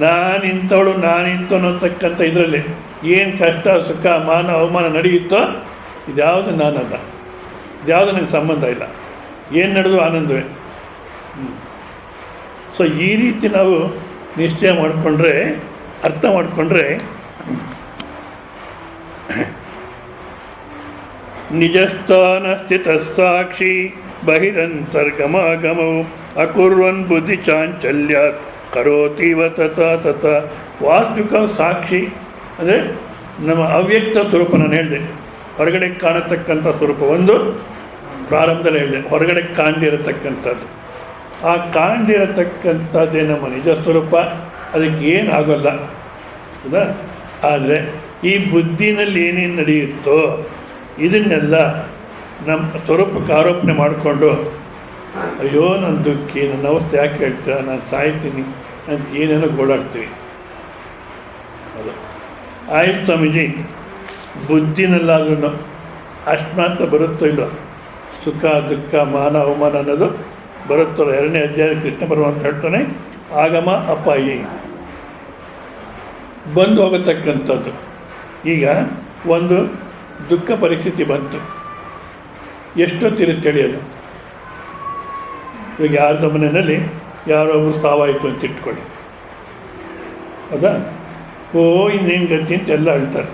ನಾನಿಂಥವಳು ನಾನಿಂಥವನು ಅಂತಕ್ಕಂಥ ಇದರಲ್ಲಿ ಏನು ಕಷ್ಟ ಸುಖ ಮಾನ ಅವಮಾನ ನಡೆಯುತ್ತೋ ಇದ್ಯಾವುದು ನಾನಲ್ಲ, ಇದ್ಯಾವುದು ನನಗೆ ಸಂಬಂಧ ಇಲ್ಲ, ಏನು ನಡೆದು ಆನಂದವೇ. ಸೊ ಈ ರೀತಿ ನಾವು ನಿಶ್ಚಯ ಮಾಡಿಕೊಂಡ್ರೆ, ಅರ್ಥ ಮಾಡಿಕೊಂಡ್ರೆ, ನಿಜಸ್ಥಾನ ಸ್ಥಿತ ಸಾಕ್ಷಿ ಬಹಿರಂತರ್ಗಮಾಗಮವು ಅಕುರ್ವನ್ ಬುದ್ಧಿ ಚಾಂಚಲ್ಯಾತ್ ಕರೋತೀವ ತತ ತತ. ವಾಸ್ತವಿಕ ಸಾಕ್ಷಿ ಅಂದರೆ ನಮ್ಮ ಅವ್ಯಕ್ತ ಸ್ವರೂಪ ನಾನು ಹೇಳಿದೆ, ಹೊರಗಡೆ ಕಾಣತಕ್ಕಂಥ ಸ್ವರೂಪ ಒಂದು, ಪ್ರಾರಂಭದಲ್ಲಿ ಹೇಳಿದೆ ಹೊರಗಡೆ ಕಾಣದಿರತಕ್ಕಂಥದ್ದು. ಆ ಕಾಣದಿರತಕ್ಕಂಥದ್ದೇ ನಮ್ಮ ನಿಜ ಸ್ವರೂಪ, ಅದಕ್ಕೆ ಏನಾಗೋಲ್ಲ ಹೌದಾ. ಆದರೆ ಈ ಬುದ್ಧಿನಲ್ಲಿ ಏನೇನು ನಡೆಯುತ್ತೋ ಇದನ್ನೆಲ್ಲ ನಮ್ಮ ಸ್ವರೂಪಕ್ಕೆ ಆರೋಪಣೆ ಮಾಡಿಕೊಂಡು ಅಯ್ಯೋ ನನ್ನ ದುಃಖಿ, ನನ್ನ ಅವಸ್ಥೆ ಯಾಕೆ ಹೇಳ್ತೀರ, ನಾನು ಸಾಯ್ತೀನಿ ಅಂತ ಏನೇನೋ ಗೋಡಾಡ್ತೀವಿ. ಅದು ಆಯ್ತು ಸ್ವಾಮೀಜಿ, ಬುದ್ಧಿನಲ್ಲಾದ್ರೂ ಅಷ್ಟು ಮಾತ್ರ ಬರುತ್ತೋ ಇಲ್ಲೋ, ಸುಖ ದುಃಖ ಮಾನ ಅವಮಾನ ಅನ್ನೋದು ಬರುತ್ತೋ. 2ನೇ ಅಧ್ಯಾಯ ಕೃಷ್ಣ ಪರಮಾತ್ಮ ಹೇಳ್ತಾನೆ, ಆಗಮ ಅಪಾಯಿ ಬಂದು ಹೋಗತಕ್ಕಂಥದ್ದು. ಈಗ ಒಂದು ದುಃಖ ಪರಿಸ್ಥಿತಿ ಬಂತು, ಎಷ್ಟೊತ್ತಿರುತ್ತೆ ತಿಳಿಯೋದು. ಈಗ ಯಾರ್ದ ಮನೆಯಲ್ಲಿ ಯಾರೋ ಒಬ್ಬರು ಸಾವಾಯಿತು ಅಂತ ಇಟ್ಕೊಳ್ಳಿ, ಹೌದಾ. ಇನ್ನೇನು ಗತಿ ಅಂತ ಎಲ್ಲ ಹೇಳ್ತಾರೆ.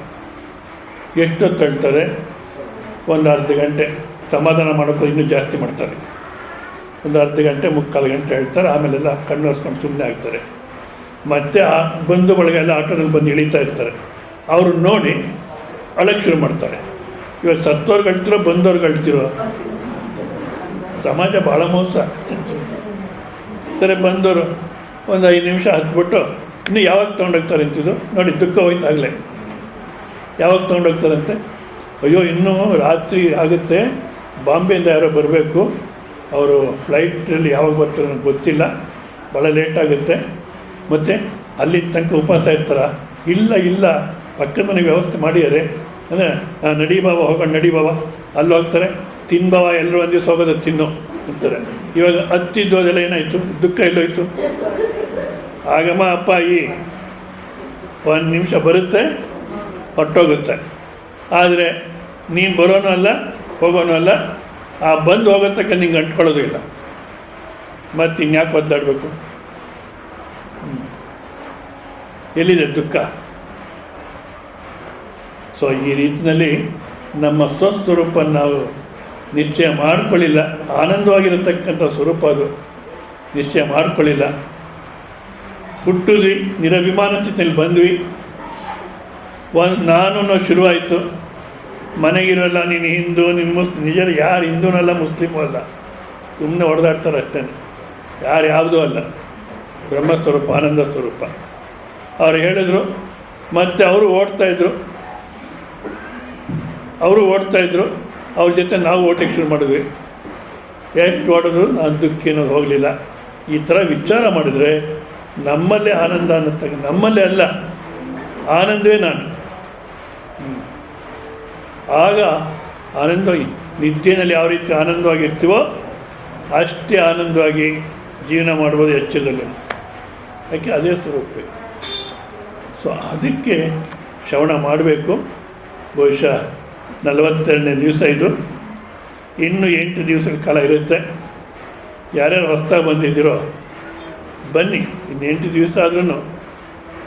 ಎಷ್ಟೊತ್ತು ಹೇಳ್ತಾರೆ? ಒಂದು ಅರ್ಧ ಗಂಟೆ. ಸಮಾಧಾನ ಮಾಡೋದು ಇನ್ನೂ ಜಾಸ್ತಿ ಮಾಡ್ತಾರೆ. ಒಂದು ಅರ್ಧ ಗಂಟೆ 3/4 ಗಂಟೆ ಹೇಳ್ತಾರೆ. ಆಮೇಲೆಲ್ಲ ಕಣ್ಣು ಹರ್ಸ್ಕೊಂಡು ಸುಮ್ಮನೆ ಆಗ್ತಾರೆ. ಮತ್ತು ಆ ಬಂಧು ಬಳಗೆಲ್ಲ ಆಟೋದಲ್ಲಿ ಬಂದು ಇಳಿತಾ ಇರ್ತಾರೆ. ಅವರು ನೋಡಿ ಅಳಕ್ಕೆ ಶುರು ಮಾಡ್ತಾರೆ. ಇವಾಗ ಸತ್ತೋರ್ಗೆ ಅಳ್ತಿರೋ ಬಂದವ್ರಿಗೆ ಅಳ್ತಿರೋ, ಸಮಾಜ ಭಾಳ ಮೋಸ. ಸರಿ, ಬಂದವರು ಒಂದು 5 ನಿಮಿಷ ಹತ್ಬಿಟ್ಟು ಇನ್ನು ಯಾವಾಗ ತೊಗೊಂಡೋಗ್ತಾರೆ ಅಂತಿದ್ದು ನೋಡಿ, ದುಃಖ ಹೋಯ್ತಾಗಲೇ ಯಾವಾಗ ತೊಗೊಂಡೋಗ್ತಾರಂತೆ, ಅಯ್ಯೋ ಇನ್ನೂ ರಾತ್ರಿ ಆಗುತ್ತೆ, ಬಾಂಬೆಯಿಂದ ಯಾರೋ ಬರಬೇಕು, ಅವರು ಫ್ಲೈಟಲ್ಲಿ ಯಾವಾಗ ಬರ್ತಾರೆ ನನಗೆ ಗೊತ್ತಿಲ್ಲ, ಭಾಳ ಲೇಟಾಗುತ್ತೆ, ಮತ್ತು ಅಲ್ಲಿ ತನಕ ಉಪವಾಸ ಇರ್ತಾರ. ಇಲ್ಲ ಪಕ್ಕದ ಮನೆಗೆ ವ್ಯವಸ್ಥೆ ಮಾಡಿದ್ದಾರೆ ಅಂದರೆ ನಡಿ ಬಾವ ಹೋಗೋಣ, ನಡಿ ಬಾವ ಅಲ್ಲಿ ಹೋಗ್ತಾರೆ, ತಿನ್ನು ಬಾವ ಎಲ್ಲರೂ ಒಂದು ದಿವಸ ಹೋಗೋದು ತಿನ್ನು ಅಂತಾರೆ. ಇವಾಗ ಹತ್ತಿದ್ದೋದೆಲ್ಲ ಏನಾಯಿತು, ದುಃಖ ಎಲ್ಲೋಯ್ತು. ಆಗಮ ಅಪ್ಪಾಯಿ 1 ನಿಮಿಷ ಬರುತ್ತೆ, ಹೊಟ್ಟೋಗುತ್ತೆ. ಆದರೆ ನೀನು ಬರೋನೂ ಅಲ್ಲ ಹೋಗೋನೂ ಅಲ್ಲ, ಆ ಬಂದು ಹೋಗೋತಕ್ಕ ನಿಂಗೆ ಅಂಟ್ಕೊಳ್ಳೋದು ಇಲ್ಲ. ಮತ್ತು ಇನ್ಯಾಕೆ ಒದ್ದಾಡಬೇಕು? ಎಲ್ಲಿದೆ ದುಃಖ? ಸೊ ಈ ರೀತಿಯಲ್ಲಿ ನಮ್ಮ ಸ್ವಸ್ವರೂಪ ನಾವು ನಿಶ್ಚಯ ಮಾಡ್ಕೊಳ್ಳಿಲ್ಲ. ಆನಂದವಾಗಿರತಕ್ಕಂಥ ಸ್ವರೂಪ ಅದು ನಿಶ್ಚಯ ಮಾಡ್ಕೊಳ್ಳಿಲ್ಲ. ಹುಟ್ಟಿದ್ವಿ, ನಿರಭಿಮಾನ ಸ್ಥಿತಿಯಲ್ಲಿ ಬಂದ್ವಿ, ನಾನು ಶುರುವಾಯಿತು. ಮನೆಗಿರೋಲ್ಲ, ನೀನು ಹಿಂದೂ, ನೀನು ನಿಜ ಯಾರು ಹಿಂದೂನಲ್ಲ ಮುಸ್ಲಿಮೂ ಅಲ್ಲ, ಸುಮ್ಮನೆ ಹೊಡೆದಾಡ್ತಾರೆ ಅಷ್ಟೇ. ಯಾರು ಯಾವುದೂ ಅಲ್ಲ, ಬ್ರಹ್ಮಸ್ವರೂಪ, ಆನಂದ ಸ್ವರೂಪ. ಅವ್ರು ಹೇಳಿದ್ರು. ಮತ್ತು ಅವರು ಓಡ್ತಾಯಿದ್ರು, ಅವ್ರ ಜೊತೆ ನಾವು ಓಟಕ್ಕೆ ಶುರು ಮಾಡಿದ್ವಿ. ಎಷ್ಟು ಓಡಿದ್ರು ನಾನು ದುಃಖ ಅನ್ನೋದು ಹೋಗಲಿಲ್ಲ. ಈ ಥರ ವಿಚಾರ ಮಾಡಿದರೆ ನಮ್ಮಲ್ಲೇ ಆನಂದ ಅನ್ನೋದು, ನಮ್ಮಲ್ಲೇ ಅಲ್ಲ, ಆನಂದವೇ ನಾನು. ಆಗ ಆನಂದವಾಗಿ ನಿದ್ದೆಯಲ್ಲಿ ಯಾವ ರೀತಿ ಆನಂದವಾಗಿರ್ತೀವೋ ಅಷ್ಟೇ ಆನಂದವಾಗಿ ಜೀವನ ಮಾಡ್ಬೋದು ಎಚ್ಚರದಲ್ಲಿ. ಯಾಕೆ ಅದೇ ಸ್ವರೂಪ. ಸೊ ಅದಕ್ಕೆ ಶ್ರವಣ ಮಾಡಬೇಕು. ಬಹುಶಃ 42ನೇ ದಿವಸ ಇದು. ಇನ್ನು 8 ದಿವಸದ ಕಾಲ ಇರುತ್ತೆ. ಯಾರ್ಯಾರು ಹೊಸ್ದಾಗಿ ಬಂದಿದ್ದೀರೋ ಬನ್ನಿ, ಇನ್ನು 8 ದಿವಸ ಆದ್ರೂ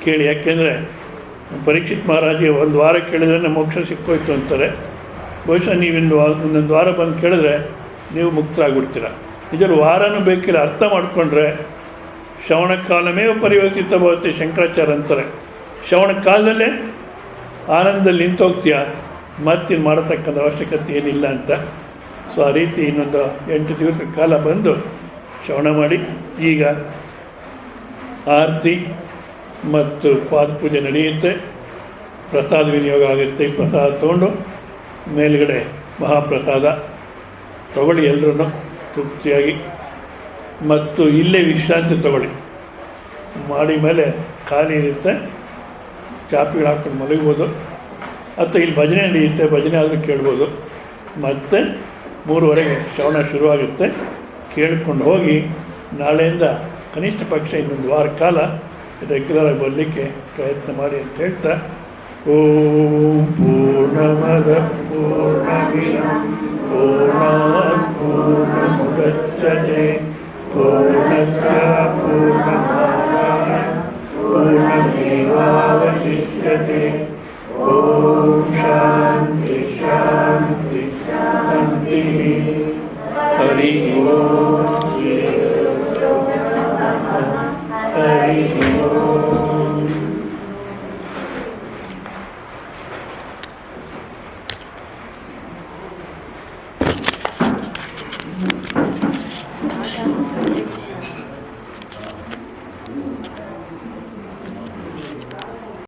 ಕೇಳಿ. ಯಾಕೆಂದರೆ ಪರೀಕ್ಷಿತ್ ಮಹಾರಾಜಿಗೆ 1 ವಾರ ಕೇಳಿದ್ರೆ ಮೋಕ್ಷ ಸಿಕ್ಕೋಯ್ತು ಅಂತಾರೆ. ಬಹುಶಃ ನೀವಿಂದು ಒಂದೊಂದು ವಾರ ಬಂದು ಕೇಳಿದ್ರೆ ನೀವು ಮುಕ್ತರಾಗ್ಬಿಡ್ತೀರ. ಇದರ ವಾರನೂ ಬೇಕಿಲ್ಲ, ಅರ್ಥ ಮಾಡಿಕೊಂಡ್ರೆ ಶ್ರವಣ ಕಾಲಮೇ ಪರಿವರ್ತಿತ ಭವತಿ ಶಂಕರಾಚಾರ್ಯ ಅಂತಾರೆ. ಶ್ರವಣ ಕಾಲದಲ್ಲೇ ಆನಂದದಲ್ಲಿ ನಿಂತೋಗ್ತೀಯ, ಮತ್ತಿನ್ನು ಮಾಡತಕ್ಕಂಥ ಅವಶ್ಯಕತೆ ಏನಿಲ್ಲ ಅಂತ. ಸೊ ಆ ರೀತಿ ಇನ್ನೊಂದು 8 ದಿವಸದ ಕಾಲ ಬಂದು ಶ್ರವಣ ಮಾಡಿ. ಈಗ ಆರತಿ ಮತ್ತು ಪಾದಪೂಜೆ ನಡೆಯುತ್ತೆ, ಪ್ರಸಾದ ವಿನಿಯೋಗ ಆಗುತ್ತೆ. ಪ್ರಸಾದ ತೊಗೊಂಡು ಮೇಲುಗಡೆ ಮಹಾಪ್ರಸಾದ ತಗೊಳ್ಳಿ, ಎಲ್ಲರೂ ತೃಪ್ತಿಯಾಗಿ. ಮತ್ತು ಇಲ್ಲೇ ವಿಶ್ರಾಂತಿ ತಗೊಳ್ಳಿ. ಮಾಡಿ ಮೇಲೆ ಖಾಲಿ ಇರುತ್ತೆ, ಚಾಪಿಗಳು ಹಾಕ್ಕೊಂಡು ಮಲಗ್ಬೋದು. ಅಥವಾ ಇಲ್ಲಿ ಭಜನೆ ನಡೆಯುತ್ತೆ, ಭಜನೆ ಆದರೂ ಕೇಳ್ಬೋದು. ಮತ್ತು 3:30ಗೆ ಶ್ರವಣ ಶುರುವಾಗುತ್ತೆ. ಕೇಳ್ಕೊಂಡು ಹೋಗಿ ನಾಳೆಯಿಂದ ಕನಿಷ್ಠ ಪಕ್ಷ ಇನ್ನೊಂದು ವಾರ ಕಾಲ ರೆಗ್ಯುಲರಾಗಿ ಬರಲಿಕ್ಕೆ ಪ್ರಯತ್ನ ಮಾಡಿ ಅಂತ ಹೇಳ್ತಾ, ಓಂ ಪೂರ್ಣಮದ ಪೂರ್ಣಮಿದಂ ಪೂರ್ಣಾತ್ ಪೂರ್ಣಮುದಚ್ಯತೆ ಪೂರ್ಣಸ್ಯ ಪೂರ್ಣಮಾದಾಯ ಪೂರ್ಣಮೇವಾವಶಿಷ್ಯತೆ. ಓಂ ಶಾಂತಿ ಶಾಂತಿ ಶಾಂತಿ. ಹರಿ ಓಂ. ಹರಿ